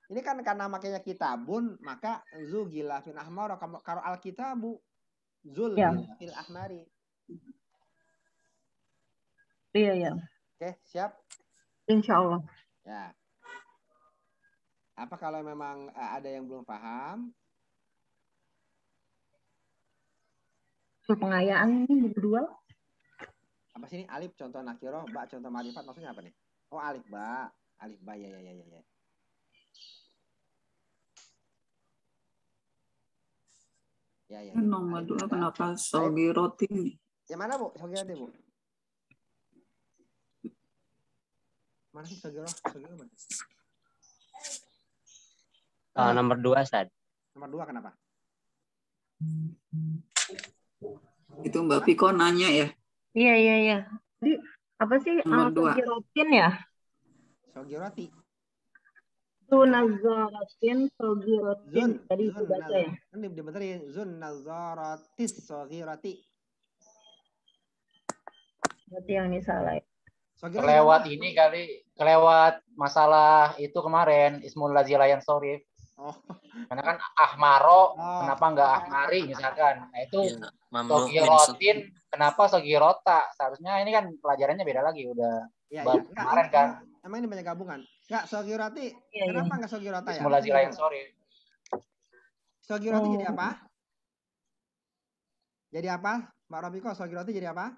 Ini kan karena makanya kitabun, maka zu gilafin ahmar. Kalau alkitabu zul gilafil ahmari. Iya, iya. Oke, siap? Insya Allah. Ya. Apa kalau memang ada yang belum paham? Pengayaan ini berdua. Apa sih ini? Alif contoh nakiroh, ba contoh marifat, maksudnya apa nih? Oh, alif ba. Alif ba, ya. Ya. Nomor 2 kenapa sogiroti nih? Yang mana, Bu? Sogiroti, Bu? Mana sih Sogiro? Nomor 2, Ustaz. Nomor 2 kenapa? Itu Mbak Piko nanya ya? Iya. Jadi apa sih sogirotin ya? Sogiroti. Zun nazaratin sogirotin. Tadi itu baca ya? Ini dibenerin. Zun nazaratis sogiroti. Berarti yang ini salah ya? Kelewat masalah itu kemarin Ismul Lazi Layan Sorif. Karena kan ahmaro, kenapa enggak ahmari misalkan. Nah itu sogirotin, kenapa sogirota? Seharusnya ini kan pelajarannya beda lagi udah. Kemarin kan. Emang ini banyak gabungan. Enggak sogiroti. Kenapa enggak sogirota ya? Ismul Lazi Layan Sorif. Sogiroti jadi apa? Jadi apa? Mbak Robiko, sogiroti jadi apa?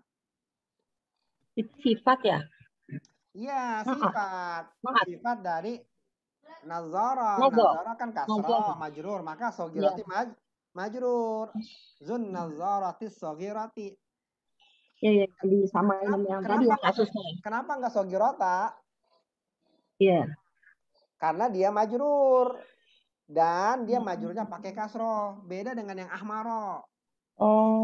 Sifat ya? Iya, sifat. Sifat dari nazara. Nazara kan kasroh, majrur. Maka sogirati majrur. Zun nazaratis sogirati. Iya, sama yang tadi ya kasusnya. Kenapa enggak sogirota? Iya. Karena dia majrur. Dan dia majrurnya pakai kasroh. Beda dengan yang ahmaro. Oh.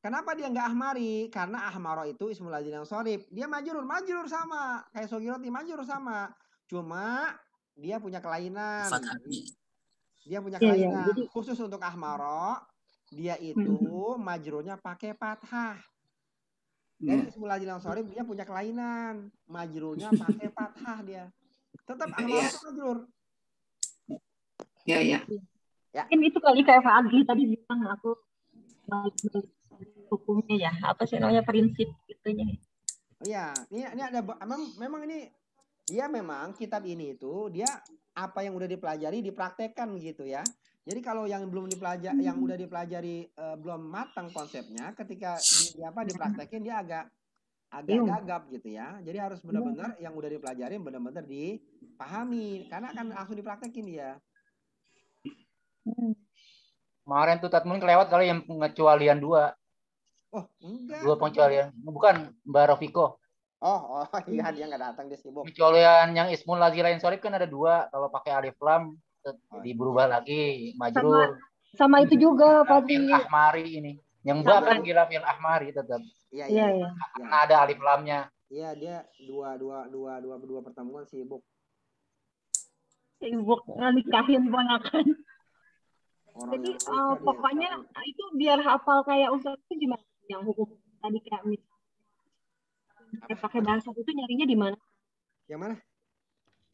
Kenapa dia nggak ahmari? Karena ahmaro itu ismul lazim yang sorif. Dia majrur sama. Kayak sogiroti majrur sama. Cuma dia punya kelainan. Dia punya kelainan. Khusus untuk ahmaro, dia itu majrurnya pakai fathah. Dan ismul lazim yang sorif dia punya kelainan. Majrurnya pakai fathah dia. Tetap ahmaro itu majrur. Ya. Mungkin itu kali kayak Fadli tadi bilang aku hukumnya ya, apa sih namanya prinsip itunya. Iya, ini ada memang ini dia memang kitab ini itu dia apa yang udah dipelajari dipraktekkan gitu ya. Jadi kalau yang belum dipelajari, yang udah dipelajari belum matang konsepnya, ketika dipraktekin dia agak gagap gitu ya. Jadi harus benar-benar yang udah dipelajari benar-benar dipahami karena akan langsung dipraktekin dia. Kemarin tuh Tatmun kelewat kali yang pengecualian 2. Oh, enggak. 2 pengecualian. Bukan Mbak Rofiko. Oh, iya dia nggak datang, dia sibuk. Pengecualian yang Ismul Lazi Lain Sorif kan ada 2. Kalau pakai alif lam diberubah lagi majrur. Sama itu juga Fadli. Ahmari ini. Yang Mbak kan gilafil ahmari tetap. Iya. Karena ada alif lamnya. Iya, dia dua pertemuan sibuk. Sibuk nikahin ponakan. Jadi pokoknya itu biar hafal kayak Ustaz itu gimana? Yang hukum tadi kayak misalnya pakai bahasa itu nyarinya di mana? Yang mana?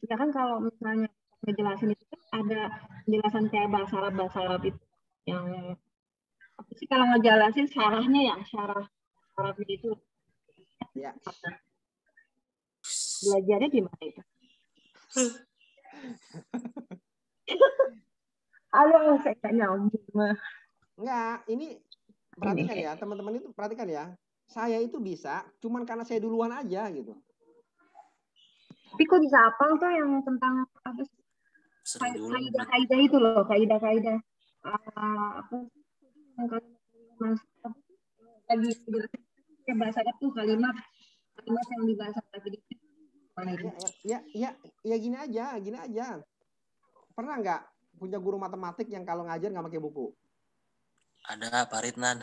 Ya kan kalau misalnya ngejelasin itu ada penjelasan kayak bahasa Arab itu yang apa sih kalau ngejelasin syarahnya ya syarah Arabnya itu. Ya. Belajarnya di mana itu? Halo, saya nggak nyambung. Enggak, ini perhatikan ya, teman-teman itu perhatikan ya. Saya itu bisa, cuman karena saya duluan aja gitu. Tapi kok bisa hafal tuh yang tentang apa sih? Kaidah itu loh, kaidah. Apa lagi kayak bahasa itu kalimat yang dibahas lagi. Ya gini aja. Pernah nggak punya guru matematik yang kalau ngajar nggak pakai buku? Ada, Pak Ridnan.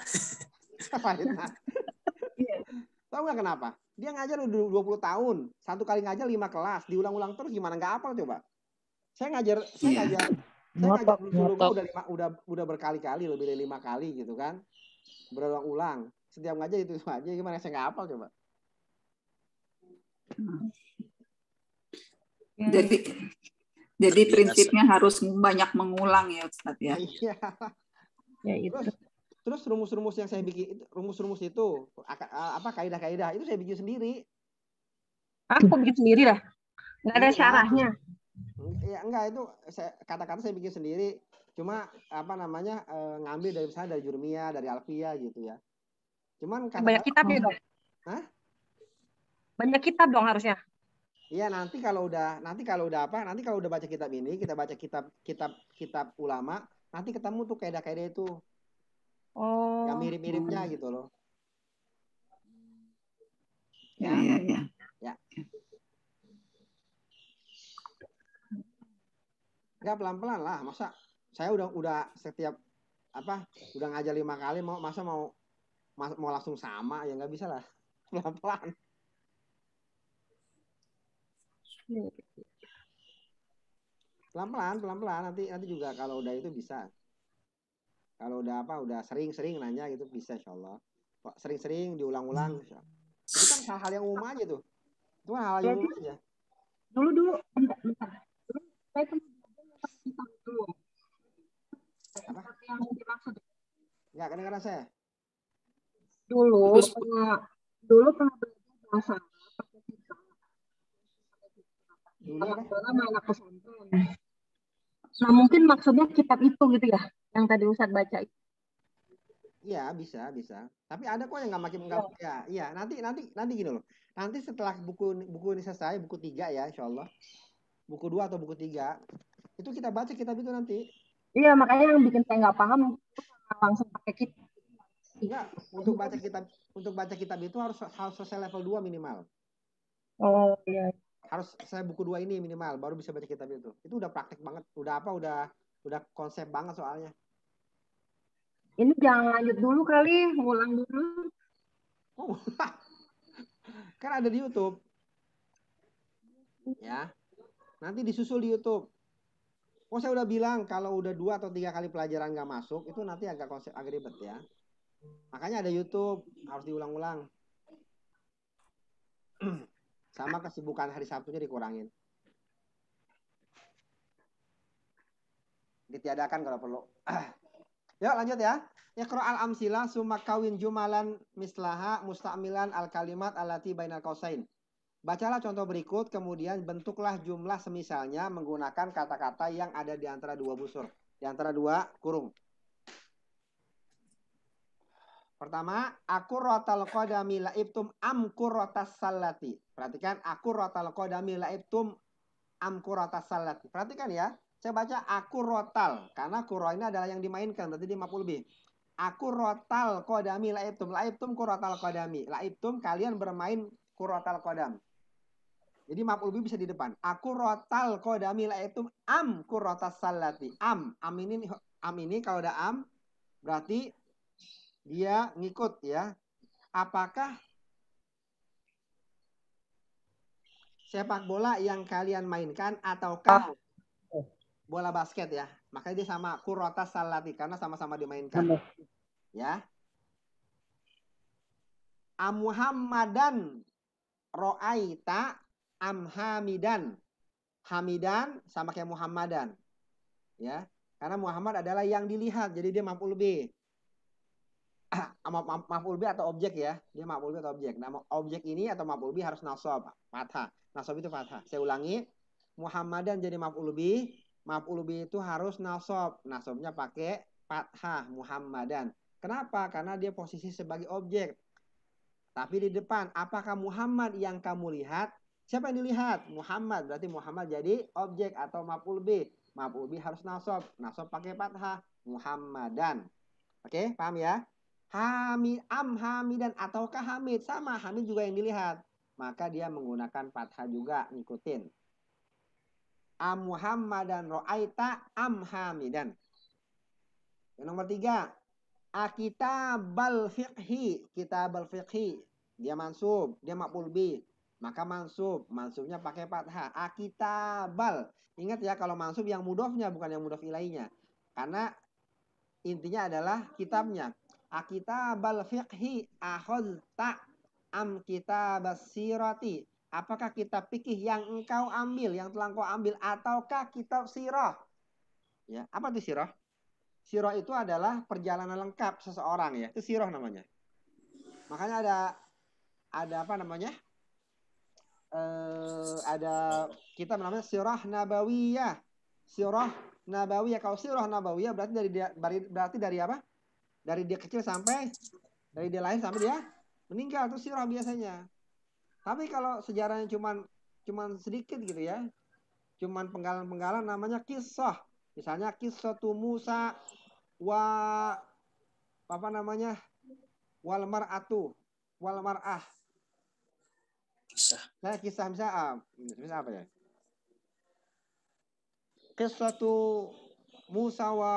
Tahu nggak kenapa? Dia ngajar udah 20 tahun. Satu kali ngajar 5 kelas. Diulang-ulang terus gimana nggak hafal coba? Saya ngajar udah berkali-kali, lebih dari 5 kali gitu kan. Berulang-ulang. Setiap ngajar itu aja, gimana saya nggak hafal coba? Jadi prinsipnya harus banyak mengulang ya Ustadz ya. Iya. Ya itu. Terus rumus-rumus yang saya bikin, rumus-rumus itu apa kaidah-kaidah itu saya bikin sendiri. Aku bikin sendiri lah. Nggak ada syarahnya. Ya enggak, itu kata-kata saya bikin sendiri. Cuma apa namanya ngambil dari misalnya dari Jurmiyah, dari Alfiyah gitu ya. Cuman banyak kitab ya dong. Hah? Banyak kitab dong harusnya. Iya, nanti kalau udah baca kitab ini, kita baca kitab ulama, nanti ketemu tuh kaidah-kaidah itu. Oh. Yang mirip-miripnya gitu loh. Ya. Enggak, pelan-pelan lah. Masa saya udah setiap udah ngajar 5 kali mau langsung sama ya nggak bisa lah. Pelan-pelan. Pelan-pelan nanti juga kalau udah itu bisa. Kalau udah sering-sering nanya gitu bisa insyaallah. Sering-sering diulang-ulang. Itu kan hal-hal yang umum aja tuh. Itu kan hal yang umum aja. Dulu bentar. Dulu saya kan dulu. Apa? Yang dimaksud. Enggak kedengaran saya. Dulu pernah belajar bahasa pakai kita. Dulu anak pesantren. Nah, mungkin maksudnya kitab itu gitu ya, yang tadi Ustadz baca itu. Iya, bisa. Tapi ada kok yang nggak ya. Iya, nanti gini loh. Nanti setelah buku ini selesai, buku 3 ya, insyaallah. Buku 2 atau buku 3, itu kita baca kitab itu nanti. Iya, makanya yang bikin saya nggak paham langsung pakai kitab. Enggak, untuk baca kitab itu harus selesai level 2 minimal. Oh, iya. Harus saya buku 2 ini minimal baru bisa baca kitab itu. Itu udah praktek banget, udah konsep banget soalnya. Ini jangan lanjut dulu kali, ngulang dulu. Oh, kan ada di YouTube. Ya. Nanti disusul di YouTube. Oh, saya udah bilang kalau udah 2 atau 3 kali pelajaran nggak masuk, itu nanti agak ribet ya. Makanya ada YouTube, harus diulang-ulang. Sama kesibukan hari Sabtunya dikurangin. Ditiadakan kalau perlu. Yuk lanjut ya. Iqra al-amsilah summa kawin jumalan mislaha musta'milan al-kalimat allati bainal qausain. Bacalah contoh berikut, kemudian bentuklah jumlah semisalnya menggunakan kata-kata yang ada di antara 2 busur, di antara 2 kurung. Pertama, aku rotal qadami laibtum am quratas salati. Perhatikan, aku rotal qadami laibtum am quratas salati. Perhatikan ya. Saya baca aku rotal karena kuro ini adalah yang dimainkan, berarti dia maf'ul bih. Aku rotal qadami laibtum. Laibtum quratal qadami. Laibtum kalian bermain quratal qadam. Jadi maf'ul bih bisa di depan. Aku rotal qadami laibtum am quratas salati. Am ini kalau ada am berarti dia ngikut ya. Apakah sepak bola yang kalian mainkan ataukah bola basket ya? Makanya dia sama quratas salati karena sama-sama dimainkan. Ya. Am Muhammadan ro'aita am Hamidan. Hamidan sama kayak Muhammadan. Ya. Karena Muhammad adalah yang dilihat, jadi dia maf'ul bih. Maf'ul bih atau objek ya. Dia maf'ul bih atau objek. Nah, objek ini atau maf'ul bih harus nasab, fathah. Nasab itu fathah. Saya ulangi. Muhammadan jadi maf'ul bih. Maf'ul bih itu harus nasab. Nasabnya pakai fathah Muhammadan. Kenapa? Karena dia posisi sebagai objek. Tapi di depan, apakah Muhammad yang kamu lihat? Siapa yang dilihat? Muhammad. Berarti Muhammad jadi objek atau maf'ul bih. Maf'ul bih harus nasab. Nasab pakai fathah Muhammadan. Oke, paham ya? Hamidan ataukah Hamid, sama Hamid juga yang dilihat, maka dia menggunakan fathah juga, ngikutin. Am Muhammadan ro'aita am Hamidan. Yang nomor 3, kitabal fiqhi, dia mansub, dia maf'ul bih, maka mansubnya pakai fathah. Kitabal, ingat ya kalau mansub yang mudhofnya bukan yang mudhof ilainya, karena intinya adalah kitabnya. Kitabal fiqhi akhadta am kitabas sirati. Apakah kitab fikih yang engkau ambil, yang telah engkau ambil, ataukah kitab sirah? Ya, apa itu sirah? Sirah itu adalah perjalanan lengkap seseorang ya. Itu sirah namanya. Makanya ada apa namanya? Ada kitab namanya Sirah Nabawiyah. Sirah Nabawiyah. Kalau Sirah Nabawiyah berarti dari apa? Dari dia kecil sampai dari dia lahir sampai dia meninggal, itu sirah biasanya. Tapi kalau sejarahnya cuman sedikit gitu ya. Cuman penggalan-penggalan namanya kisah. Misalnya kisah tu Musa apa namanya? Wal mar'atu wal mar'ah. Kisah misal apa ya? Kisah tu Musa wa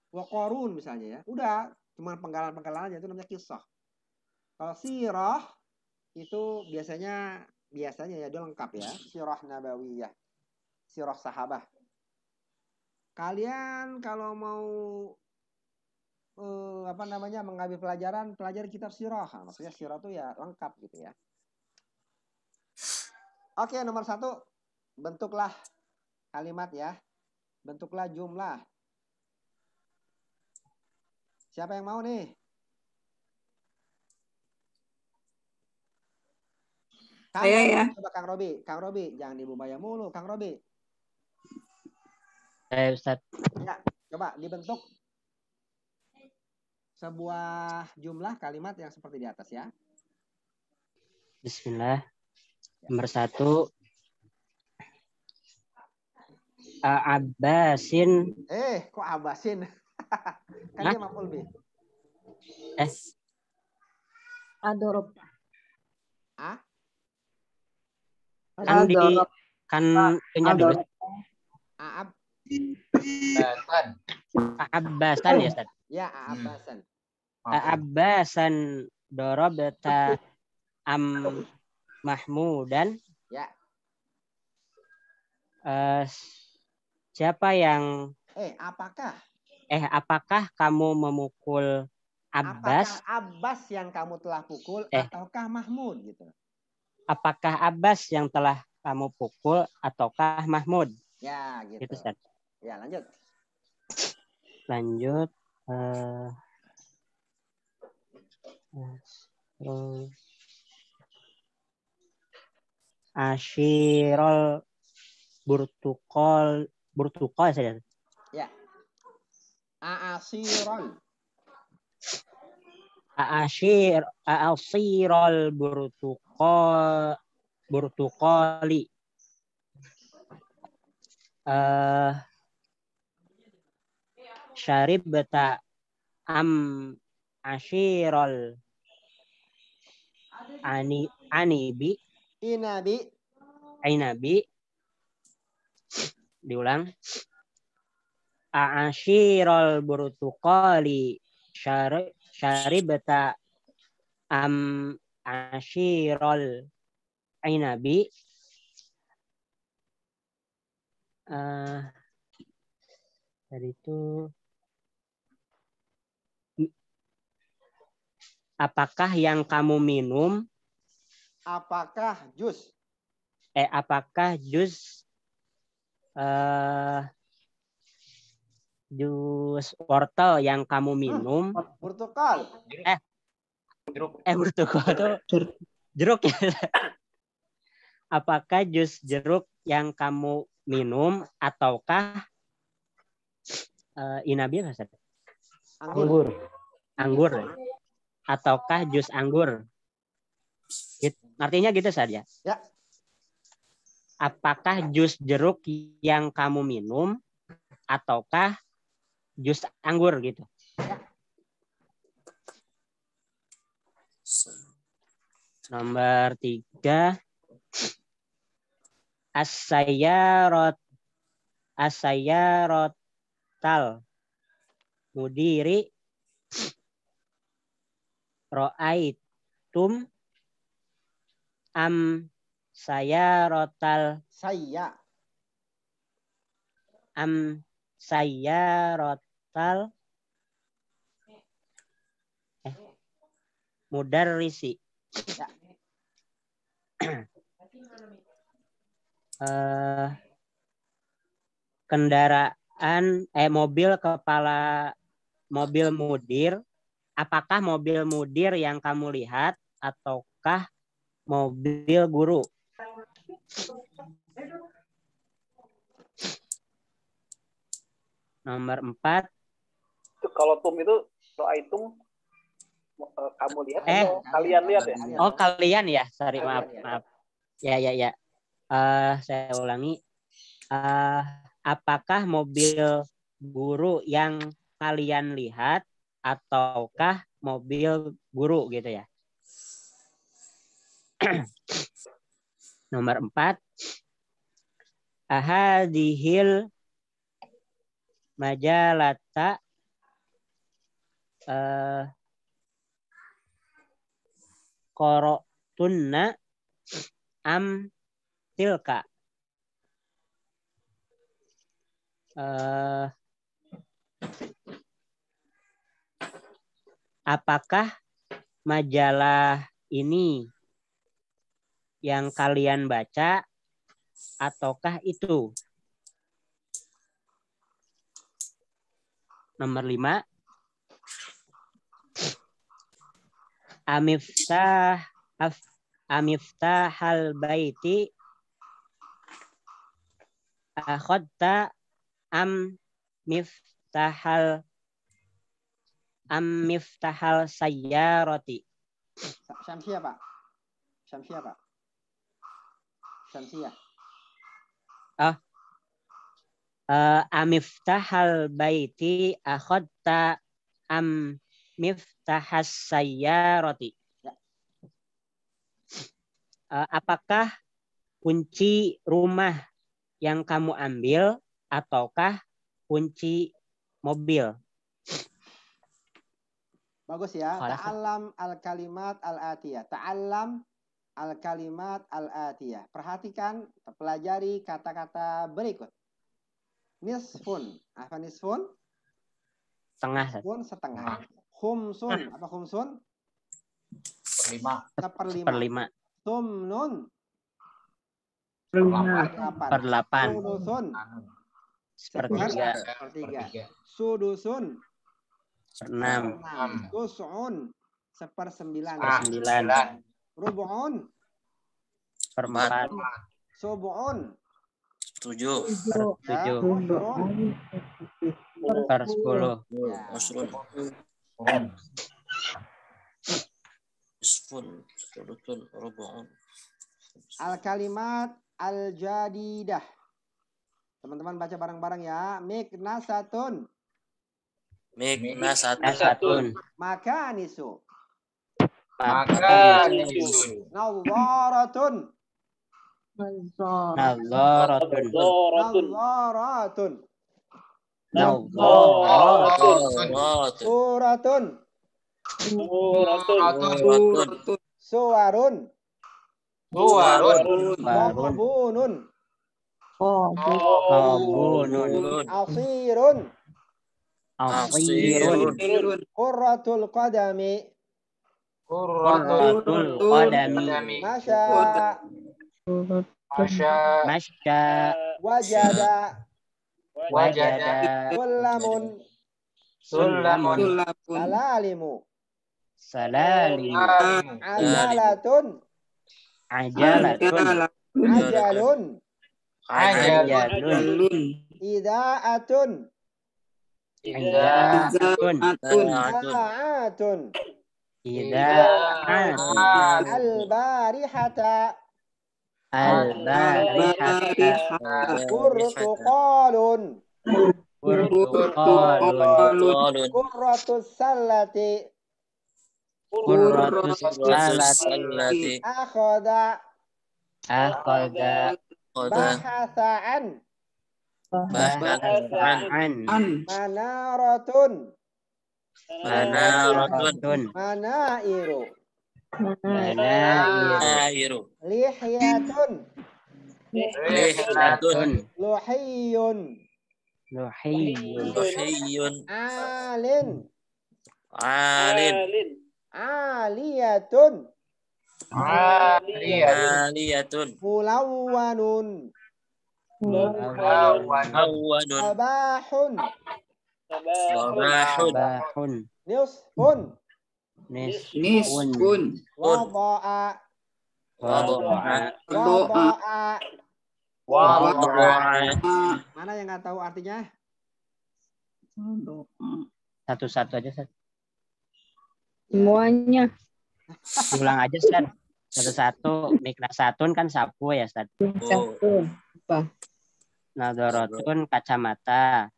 Qarun misalnya ya. Udah, cuma penggalan-penggalan aja, itu namanya kisah. Kalau sirah itu biasanya ya dia lengkap ya. Sirah Nabawiyah. Sirah sahabah. Kalian kalau mau mengambil pelajaran, pelajari kitab sirah. Maksudnya sirah itu ya lengkap gitu ya. Oke, nomor 1, bentuklah kalimat ya. Bentuklah jumlah. Siapa yang mau nih? Saya ya. Coba Kang Robi, jangan dibubaya mulu, Kang Robi. Ustaz. Ya, coba dibentuk sebuah jumlah kalimat yang seperti di atas ya. Bismillah. Nomor 1. Abbasin. Kok Abbasin? Kan dia maf'ul bih. Adorob. Kan punya dulu. Abbasan ya, Ustaz? Ya, Abbasan. Abbasan dorobata Mahmudan. Ya. Siapa yang apakah kamu memukul Abbas? Apakah Abbas yang kamu telah pukul ataukah Mahmud gitu? Apakah Abbas yang telah kamu pukul ataukah Mahmud? Ya, gitu. Gitu, Ustaz. Ya, lanjut. Ashirol burtukol saja. Ya. Aasirol burtukoli. Syaribata ashirol inabi. Diulang. Ashirol burtukoli syaribata ashirol inabi. Dari itu, apakah yang kamu minum? Apakah jus? Apakah jus wortel yang kamu minum? Burtukal. Burtukal itu jeruk ya. Apakah jus jeruk yang kamu minum ataukah inabi apa? Anggur. Ataukah jus anggur? Artinya gitu saja. Ya. Apakah jus jeruk yang kamu minum ataukah jus anggur gitu? Ya. Nomor 3. As-sayyarotal mudiri ro'aitum am sayyarotal mudarrisi. Ya. kendaraan mobil mudir, apakah mobil mudir yang kamu lihat ataukah mobil guru? Nomor 4. Kalau tum itu doa itu kamu lihat atau kalian lihat ya? Oh, kalian ya. Sorry, maaf. Ya. Saya ulangi. Apakah mobil guru yang kalian lihat ataukah mobil guru gitu ya? Nomor 4. Ahadihil majalata qorotunna am tilka. Apakah majalah ini yang kalian baca ataukah itu? Nomor 5. Amiftahal baiti akhadta am miftahal sayyarati. Syamsiah, Pak. Syamsiah. Amiftahal baiti akhadta am miftahas sayyarati. Apakah kunci rumah yang kamu ambil ataukah kunci mobil? Bagus ya. Ta'allam al-kalimat al-atiyah. Ta'allam al-kalimat al-atiyah. Perhatikan, pelajari kata-kata berikut. Nisfun. Apa nisfun? Setengah. Khumsun. Apa khumsun? Seperlima. Sumnun. Seperlapan. Sudusun. Sepertiga. Sudusun. 6. Tus'un. 1/9. Rubu'un. 1/4. Subu'un. 7. 1/10. Al-kalimat al-jadidah. Teman-teman baca bareng-bareng ya. Miknasatun. Makanisu. Nawaratun. Suratun. Suwarun. Qabunun. Asirun. Qurratul qadami. Masya. Wajada. Sullamun. Salalimu. Ajalun. Ida'atun. Al-barihata. Burtuqalun. Qurratus sallati. Akhada. Bahasa'an. Manaratun. Manairu. Lihyatun. Luhiyun. Alin. Aliyatun. Aliyatun. Mulawwanun. Mulawwanun. Sabahun. Sabahun. Nisfun. Nisfun. Wada'a. Mana yang nggak tahu artinya? Satu-satu aja, Ustaz. Semuanya. Ulang aja, Ustaz. Satu-satu. Miknasatun kan sapu ya, Ustaz. Satu. Apa? Nadharatun kacamata.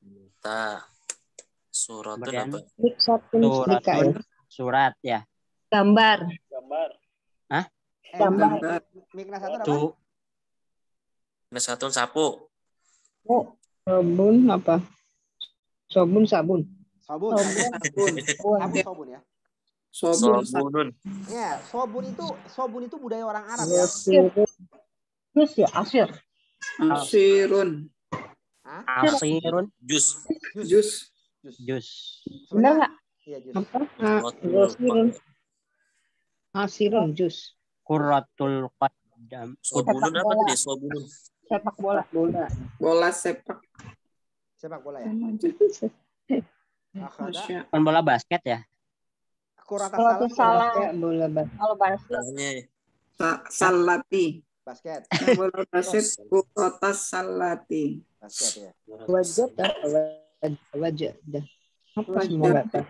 Suratun apa? Suratun surat ya. Gambar. Hah? Gambar. Miknasatun apa? Miknasatun sapu. Oh, sabun apa? Sabun. Sabun ya. Sobunun. Ya, sobun itu budaya orang Arab ya. Jus ya, asir. Asirun. Asirun. Jus. Benar nggak? Iya, jus. Apa? Asirun, jus. Qurratul qadam. Sobunun apa tadi? Sobunun. Sepak bola. Bola sepak. Sepak bola ya. Kan bola basket ya? Kalau salah bola basket. Kalau basket. Salati. Basket. Bola basket. Kota salati. Basket ya. Wajadah. Apa semua kata?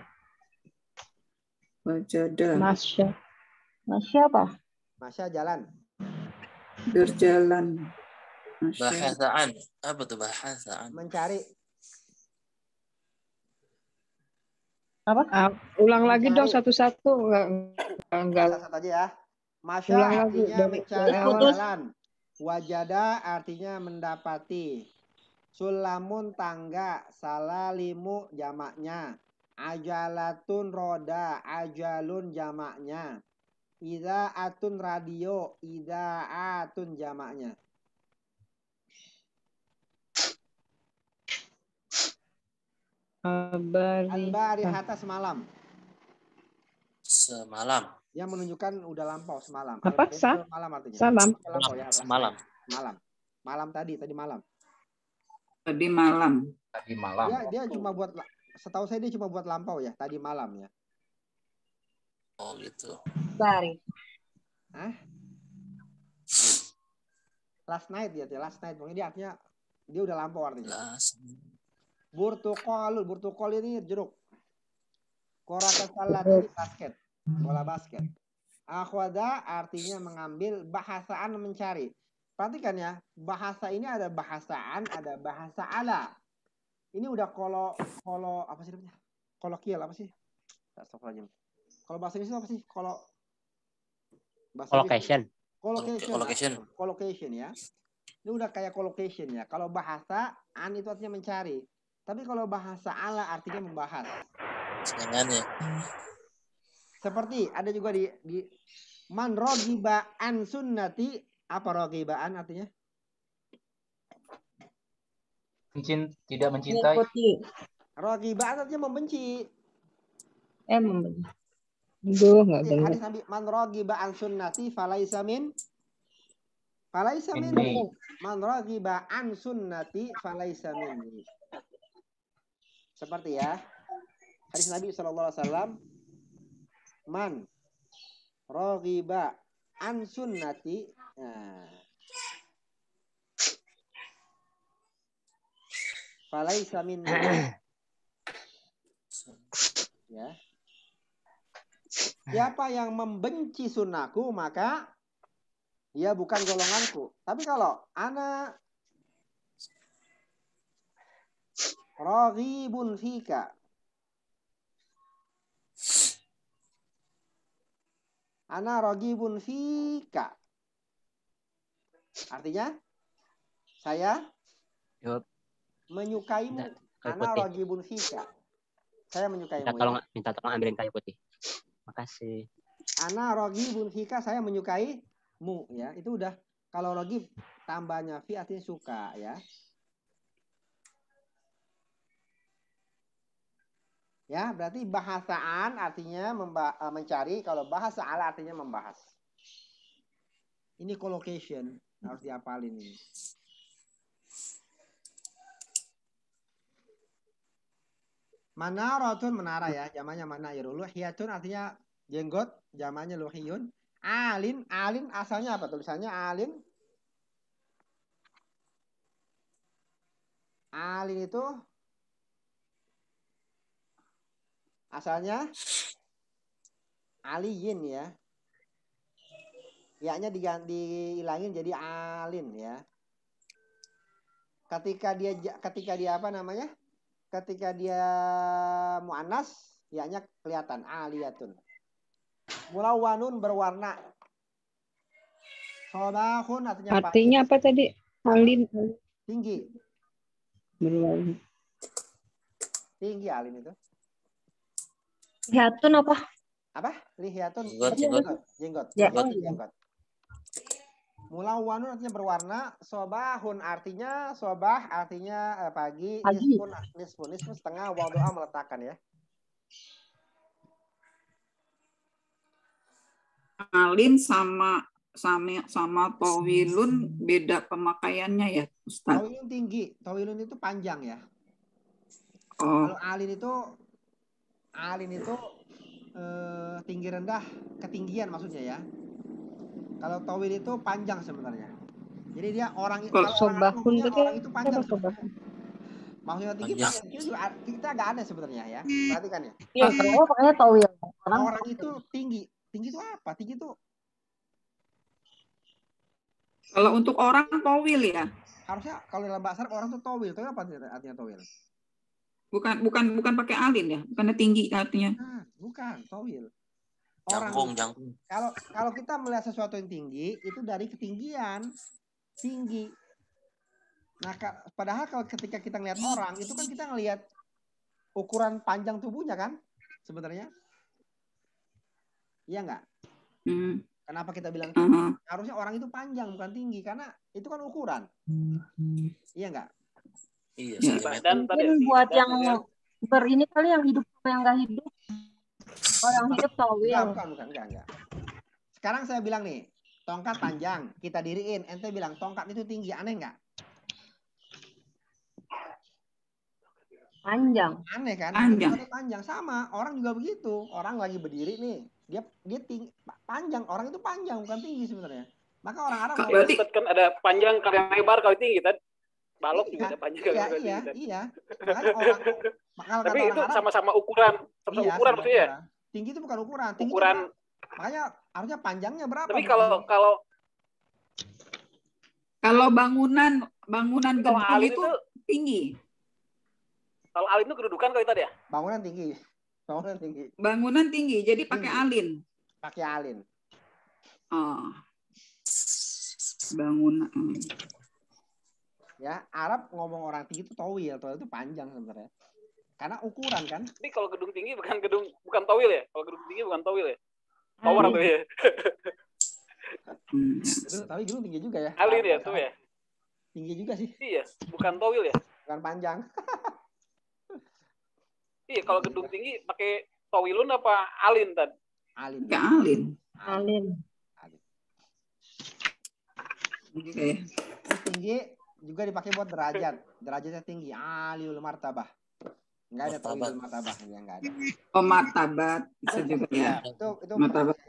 Wajadah. Masya apa? Masya jalan. Berjalan. Bahasaan. Apa tuh bahasaan? Mencari. Apa? Ulang lagi dong satu-satu. Enggak. Satu aja ya. Masya artinya mencari jalan. Wajada artinya mendapati. Sulamun tangga. Salalimu jamaknya. Ajalatun roda. Ajalun jamaknya. Idaatun radio. Idaatun jamaknya. Al-barihata semalam. Yang menunjukkan udah lampau semalam. Apa? Malam artinya. Lampau ya. Malam tadi malam. Tadi malam. Dia cuma buat, setahu saya dia cuma buat lampau ya, tadi malam ya. Oh gitu. Bari. Hah? Last night dia, last night. Pokoknya dia artinya dia udah lampau artinya. Burtukol ini jeruk. Koraka salat ini basket, bola basket. Akhwada artinya mengambil, bahasaan mencari. Perhatikan ya, bahasa ini ada bahasaan, ada bahasa ala. Ini udah kolo apa sih namanya? Kolokial apa sih? Kalau bahasa Inggris apa sih? Collocation ya. Ini udah kayak collocation ya. Kalau bahasa an itu artinya mencari. Tapi kalau bahasa ala artinya membahas. Jangan ya. Seperti ada juga di man rogiba an sunnati. Apa rogibaan artinya? Tidak mencintai. Rogibaan artinya membenci. Membenci. Hadis Nabi man rogiba an sunnati falaisa min. Man rogiba an sunnati falaisa minni. Seperti ya, hadis Nabi SAW, man raghiba an sunnati, falaisa minni. Ya. Siapa yang membenci sunnahku maka dia bukan golonganku. Tapi kalau ana raghibun fika, ana raghibun fika, artinya saya menyukaimu. Ana raghibun fika, saya menyukaimu. Minta tolong ambilin kayu putih. Makasih. Ana raghibun fika, saya menyukaimu ya. Itu udah, kalau raghib tambahnya fi artinya suka ya. Ya, berarti bahasaan artinya mencari, kalau bahasa ala artinya membahas. Ini collocation, harus dihafalin ini. Manaratun menara ya, jamannya manairul. Luhiyatun artinya jenggot, jamannya luhiyun. Alin asalnya apa tulisannya alin? Alin itu asalnya aliyin ya. Ya-nya dihilangin jadi alin ya. Ketika dia apa namanya? Ketika dia muannas, ya-nya kelihatan aliyatun. Mulawwanun berwarna. Sobahun artinya apa tadi? Alin tinggi. Berwarna. Tinggi alin itu. Lihatun apa? Apa? Lihatun jenggot. Jenggot. Mulawwanun artinya berwarna, sobahun artinya pagi, nisfun setengah, wadu'a meletakkan ya. Alin sama tawilun beda pemakaiannya ya, Ustaz. Tawilun tinggi, tawilun itu panjang ya. Oh. Kalau alin itu tinggi rendah, ketinggian maksudnya ya. Kalau tawil itu panjang sebenarnya. Jadi dia orang itu panjang. Maksudnya tinggi kita agak aneh sebenarnya ya. Perhatikan ya. Iya, kalau makanya tawil. Orang itu tinggi. Tinggi itu apa? Tinggi itu kalau untuk orang tawil ya. Harusnya kalau dalam bahasa Arab orang itu tawil. Tapi apa artinya tawil? Bukan pakai alin ya. Bukannya tinggi artinya. Nah, bukan tawil. Jangkung. Kalau kita melihat sesuatu yang tinggi itu dari ketinggian tinggi. Nah, padahal kalau ketika kita ngelihat orang itu kan kita ngelihat ukuran panjang tubuhnya kan sebenarnya. Iya nggak? Kenapa kita bilang harusnya orang itu panjang bukan tinggi karena itu kan ukuran. Iya nggak? Iya. Dan buat yang berini kali yang hidup sama yang nggak hidup. Orang hidup tawil. Enggak. Sekarang saya bilang nih, tongkat panjang, kita diriin. Ente bilang tongkat itu tinggi, aneh nggak? Panjang. Aneh kan? Panjang sama. Orang juga begitu. Orang lagi berdiri nih, dia tinggi, panjang. Orang itu panjang bukan tinggi sebenarnya. Maka orang Arab berarti kan ada panjang kali lebar kali tinggi kan? Balok juga ada panjang kali tinggi. Iya. Tapi itu sama-sama ukuran, ukuran maksudnya. Tinggi itu bukan ukuran. Tinggi ukuran. Makanya harusnya panjangnya berapa? Tapi kalau bangunan gedung itu tinggi. Kalau alin itu kedudukan kalau tadi ya? Bangunan tinggi. Bangunan tinggi, jadi pakai alin. Pakai alin. Oh. Bangunan. Ya, Arab ngomong orang tinggi itu tawil itu panjang sebenarnya. Karena ukuran kan. Tapi kalau gedung tinggi bukan tawil ya? Kalau gedung tinggi bukan tawil ya? Tower atau ya? Tapi gedung tinggi juga ya. Alin ya tuh ya? Tinggi juga sih. Iya, bukan tawil ya? Bukan panjang. Iya, kalau gedung tinggi pakai tawilun apa alin tadi? Alin. Ya, alin. Okay. Tinggi juga dipakai buat derajat. Derajatnya tinggi. Aliul martabah. Enggak ada tawilul martabah, enggak ada. Oh, martabat bisa juga ya. Itu martabat.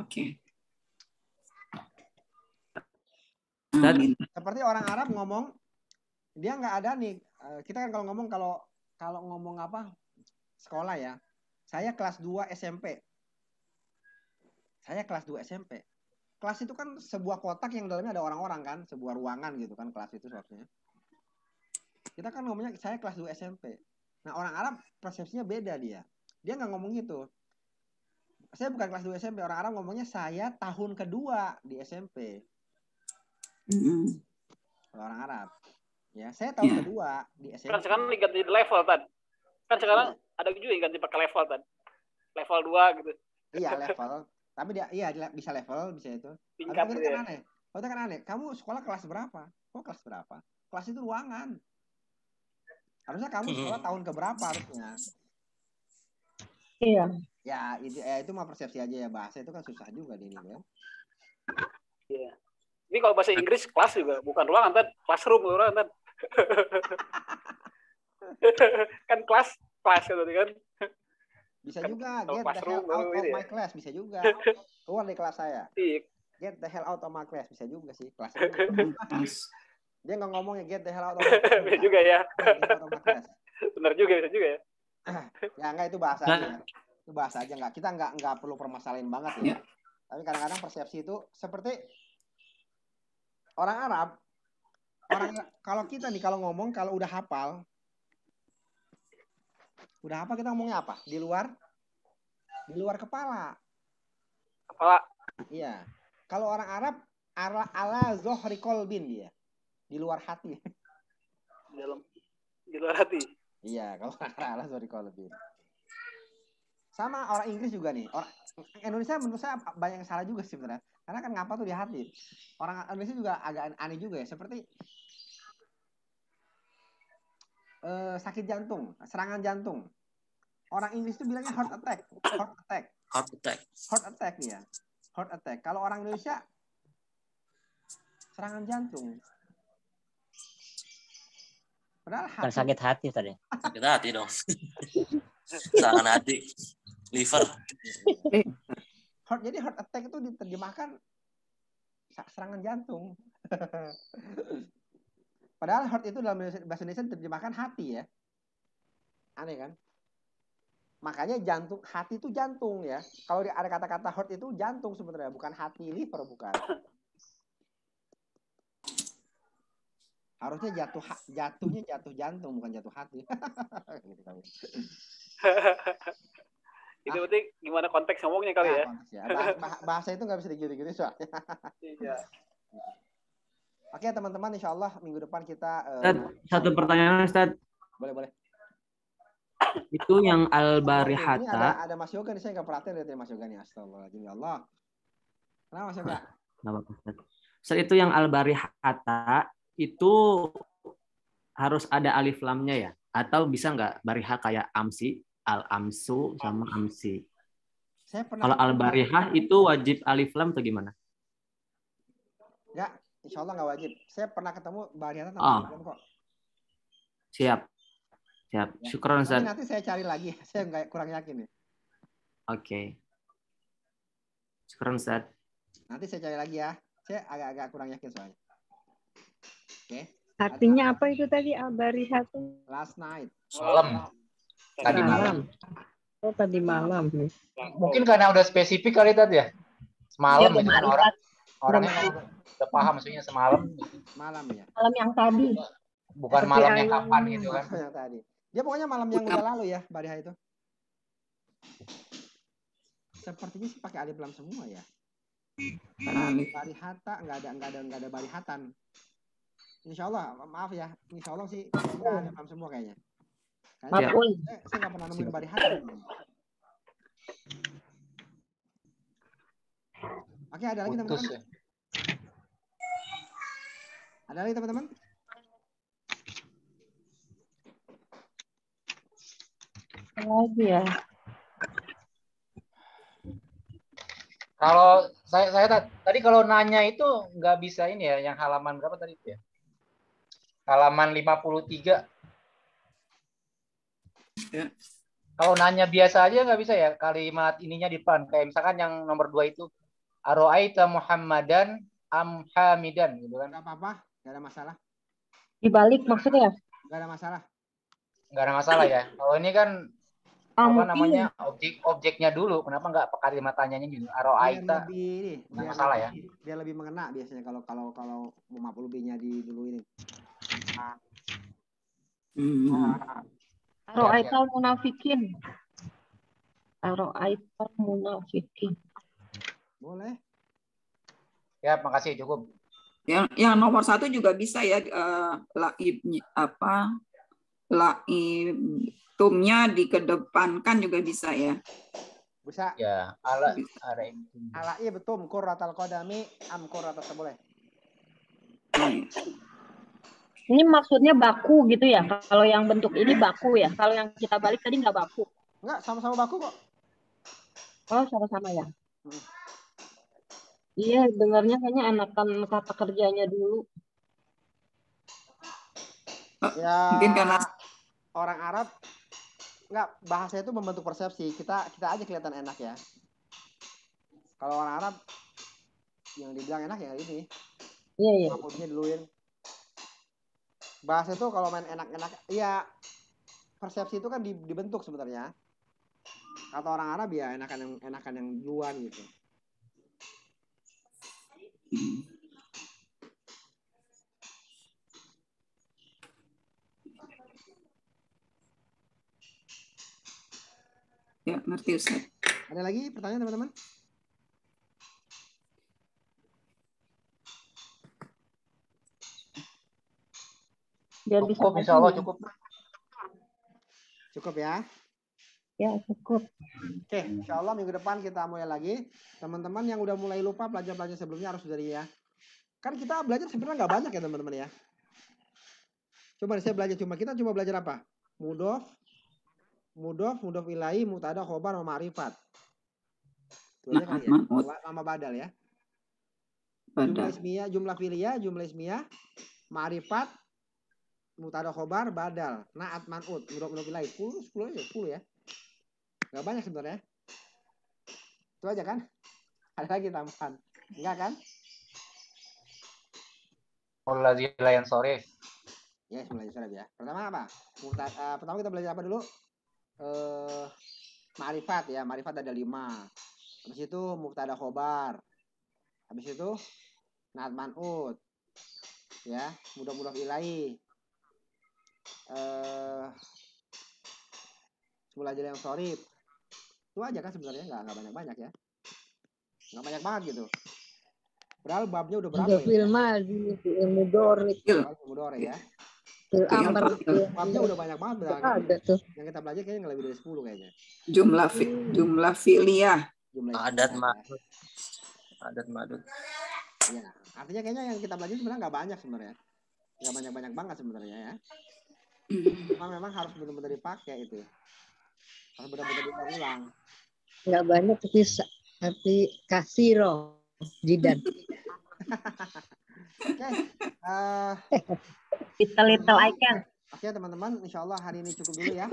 Oke. Seperti orang Arab ngomong, dia nggak ada nih. Kita kan kalau ngomong apa sekolah ya. Saya kelas 2 SMP. Kelas itu kan sebuah kotak yang dalamnya ada orang-orang kan, sebuah ruangan gitu kan kelas itu seharusnya. Kita kan ngomongnya saya kelas 2 SMP. Nah, orang Arab persepsinya beda dia. Dia nggak ngomong gitu. Saya bukan kelas 2 SMP, orang Arab ngomongnya saya tahun kedua di SMP. Kalau orang Arab. Ya, saya tahun kedua di SMP. Kan sekarang diganti level tadi. Kan sekarang ada juga yang ganti pakai level tadi. Level 2 gitu. Iya, level. Tapi dia bisa level, bisa itu. Tingkat itu kan aneh. Itu kan aneh. Kamu sekolah kelas berapa? Kok kelas berapa? Kelas itu ruangan. Harusnya kamu sekolah tahun keberapa harusnya? Iya. Ya, itu mah persepsi aja ya, bahasa itu kan susah juga di ini kan. Iya. Ini kalau bahasa Inggris kelas juga bukan ruangan, kan classroom orang kan. Kan kelas kan tadi kan. Bisa juga get the hell out of my class, bisa juga. Keluar dari kelas saya. Get the hell out of my class, bisa juga sih kelas. Dia nggak ngomongnya get the hell out of my class. Bisa juga ya. Benar juga, bisa juga ya. Ya enggak, itu bahasa aja ya. Itu bahasa aja, enggak. Kita enggak perlu permasalahin banget ya. Tapi kadang-kadang persepsi itu seperti orang Arab. Kalau kita nih kalau ngomong, kalau udah hafal kita ngomongnya apa? Di luar kepala. Kepala. Iya. Kalau orang Arab ala zohri kolbin dia. Di luar hati. Di luar hati. Iya, kalau orang Arab ala zohri kolbin. Sama orang Inggris juga nih. Orang Indonesia menurut saya banyak yang salah juga sih sebenarnya. Karena kan ngapa tuh di hati. Orang Indonesia juga agak aneh juga ya. Seperti sakit jantung, serangan jantung. Orang Inggris tuh bilangnya heart attack. Nih ya. Heart attack. Kalau orang Indonesia serangan jantung. Padahal hati. Sakit hati tadi. Sakit hati dong. Serangan hati. Liver. Jadi heart attack itu diterjemahkan serangan jantung. Padahal heart itu dalam bahasa Indonesia diterjemahkan hati ya. Aneh kan? Makanya jantung, hati itu jantung ya. Kalau ada kata-kata heart itu jantung sebenarnya, bukan hati, liver bukan. Harusnya jatuhnya jatuh jantung, bukan jatuh hati. Itu berarti gimana konteks ngomongnya kali ya? Bahasa itu nggak bisa digitu-gitu soalnya. Iya. Oke teman-teman, insya Allah minggu depan kita. Satu pertanyaan Ustaz. Boleh. Itu yang al-barihata. Ada Mas Yoga nih, saya nggak perhatiin dari Mas Yoga nih. Astagfirullahaladzim ya Allah. Kenapa Mas Yoga? Ustaz, itu yang al-barihata itu harus ada alif lamnya ya? Atau bisa nggak bariha kayak amsi, al-amsu sama amsi? Kalau al-barihah itu wajib alif lam atau gimana? Enggak, insya Allah nggak wajib. Saya pernah ketemu barihata tanpa alif lam kok. Siap. Syukron Ustaz. Nanti saya cari lagi. Saya nggak kurang yakin ya. Oke. Syukron Ustaz. Nanti saya cari lagi ya. Saya agak kurang yakin soalnya. Oke. Artinya apa itu tadi al-barihatu? Last night. Malam. Tadi malam. Oh, tadi malam. Mungkin karena udah spesifik kali tadi ya. Semalam gitu kan orangnya udah paham maksudnya semalam. Malam ya. Malam yang tadi. Bukan malam yang kapan gitu kan. Yang tadi. Dia pokoknya malam yang udah lalu ya, bariha itu. Sepertinya sih pakai alif lam semua ya. Barihata nggak ada barihatan. Insya Allah, maaf ya. Insya Allah sih alif lam semua kayaknya. Saya nggak pernah nemuin barihatan. Oke, ada lagi teman-teman. Ada lagi teman-teman? Lagi ya. Kalau saya tadi kalau nanya itu nggak bisa ini ya, yang halaman berapa tadi itu ya? Halaman 53. Ya. Kalau nanya biasa aja nggak bisa ya, kalimat ininya di depan. Kayak misalkan yang nomor 2 itu, Aro'aita Muhammadan am Hamidan gitu kan. Nggak apa-apa, nggak ada masalah. Dibalik maksudnya? Nggak ada masalah. Nggak ada masalah ya. Kalau ini kan apa namanya objeknya dulu, kenapa nggak kalimat tanyanya juga Aro'aita? Nggak masalah ya. Biar lebih mengena biasanya kalau maf'ul bihnya di dulu ini. Aro'aital munafikin. Aro'aital munafikin. Boleh. Ya, makasih cukup. Yang nomor 1 juga bisa ya, laibtumnya dikedepankan juga bisa ya. Bisa. Ya, alai betul qurratal qadami am qurratat boleh. Ini maksudnya baku gitu ya? Kalau yang bentuk ini baku ya? Kalau yang kita balik tadi nggak baku? Nggak, sama-sama baku kok. Oh, sama-sama ya? Iya, dengarnya kayaknya enakan kata kerjanya dulu. Ya, mungkin karena orang Arab nggak, bahasa itu membentuk persepsi. Kita aja kelihatan enak ya. Kalau orang Arab yang dibilang enak ya ini. Iya, iya. Maksudnya duluin. Bahasa itu kalau main enak-enak, ya persepsi itu kan dibentuk sebenarnya. Kata orang Arab ya enakan yang duluan gitu. Ya, ngerti Ustaz. Ada lagi pertanyaan teman-teman? Cukup, insya Allah cukup. Cukup ya? Ya, cukup. Oke, insya Allah minggu depan kita mulai lagi. Teman-teman yang udah mulai lupa belajar sebelumnya harus dari ya. Kan kita belajar sebenarnya nggak banyak ya teman-teman ya. Coba saya belajar kita cuma belajar apa? Mudhof, mudhof ilahi, mubtada, khobar, sama ma'rifat. Itu aja kan ya. Sama badal ya. Jumlah ismiyah, jumlah fi'liyah, jumlah ismiyah, ma'rifat, mubtada, khobar, badal, na'at, man'ut, mudhof ilahi. 10 ya. Gak banyak sebenarnya. Itu aja kan? Ada lagi tambahan? Enggak kan? Allazi la yansarif. Ya, mulai ya. Pertama apa? Pertama kita belajar apa dulu? Ma'rifat ya. Ma'rifat ada 5. Habis itu mubtada khobar. Habis itu na'at man'ut. Ya, mudhof ilahi. Semula aja yang sorif. Itu aja kan sebenarnya, nggak banyak-banyak ya. Nggak banyak banget gitu. Padahal babnya udah berapa ya? Mudhari ya. Babnya udah banyak banget berarti. Yang kita belajar kayaknya nggak lebih dari 10 kayaknya. Jumlah fi'liyah. Adat madud. Ya, artinya kayaknya yang kita belajar sebenarnya nggak banyak sebenarnya. Nggak banyak-banyak banget sebenarnya ya. Cuma memang harus benar-benar dipakai itu. Harus benar-benar diulang. Nggak banyak tapi kasiro jidan. Oke. Little icon. Oke teman-teman, insya Allah hari ini cukup dulu ya.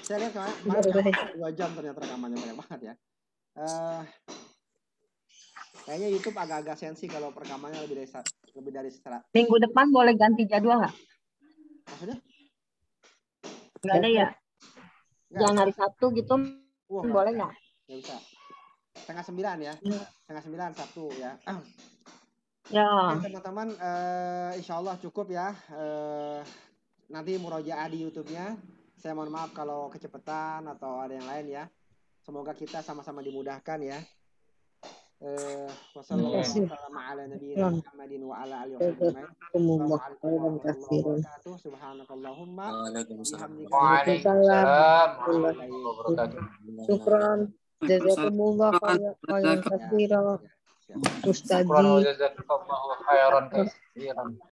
Saya lihat kemarin 2 jam ternyata rekamannya banyak banget ya. Kayaknya YouTube agak-agak sensi kalau rekamannya lebih dari setara. Minggu depan boleh ganti jadwal nggak? Maksudnya? Nggak ada ya? Yang hari Sabtu gitu boleh nggak? Ya bisa. 8:30 ya. 8:30 Sabtu ya. Ya. Oke, teman-teman, insya Allah cukup ya. Nanti murojaah di YouTube-nya. Saya mohon maaf kalau kecepatan atau ada yang lain ya. Semoga kita sama-sama dimudahkan ya. Wassalamualaikum warahmatullahi wabarakatuh. Subhanakallahumma. Syukran. Jazakumullah khairan katsiran. Ustaz.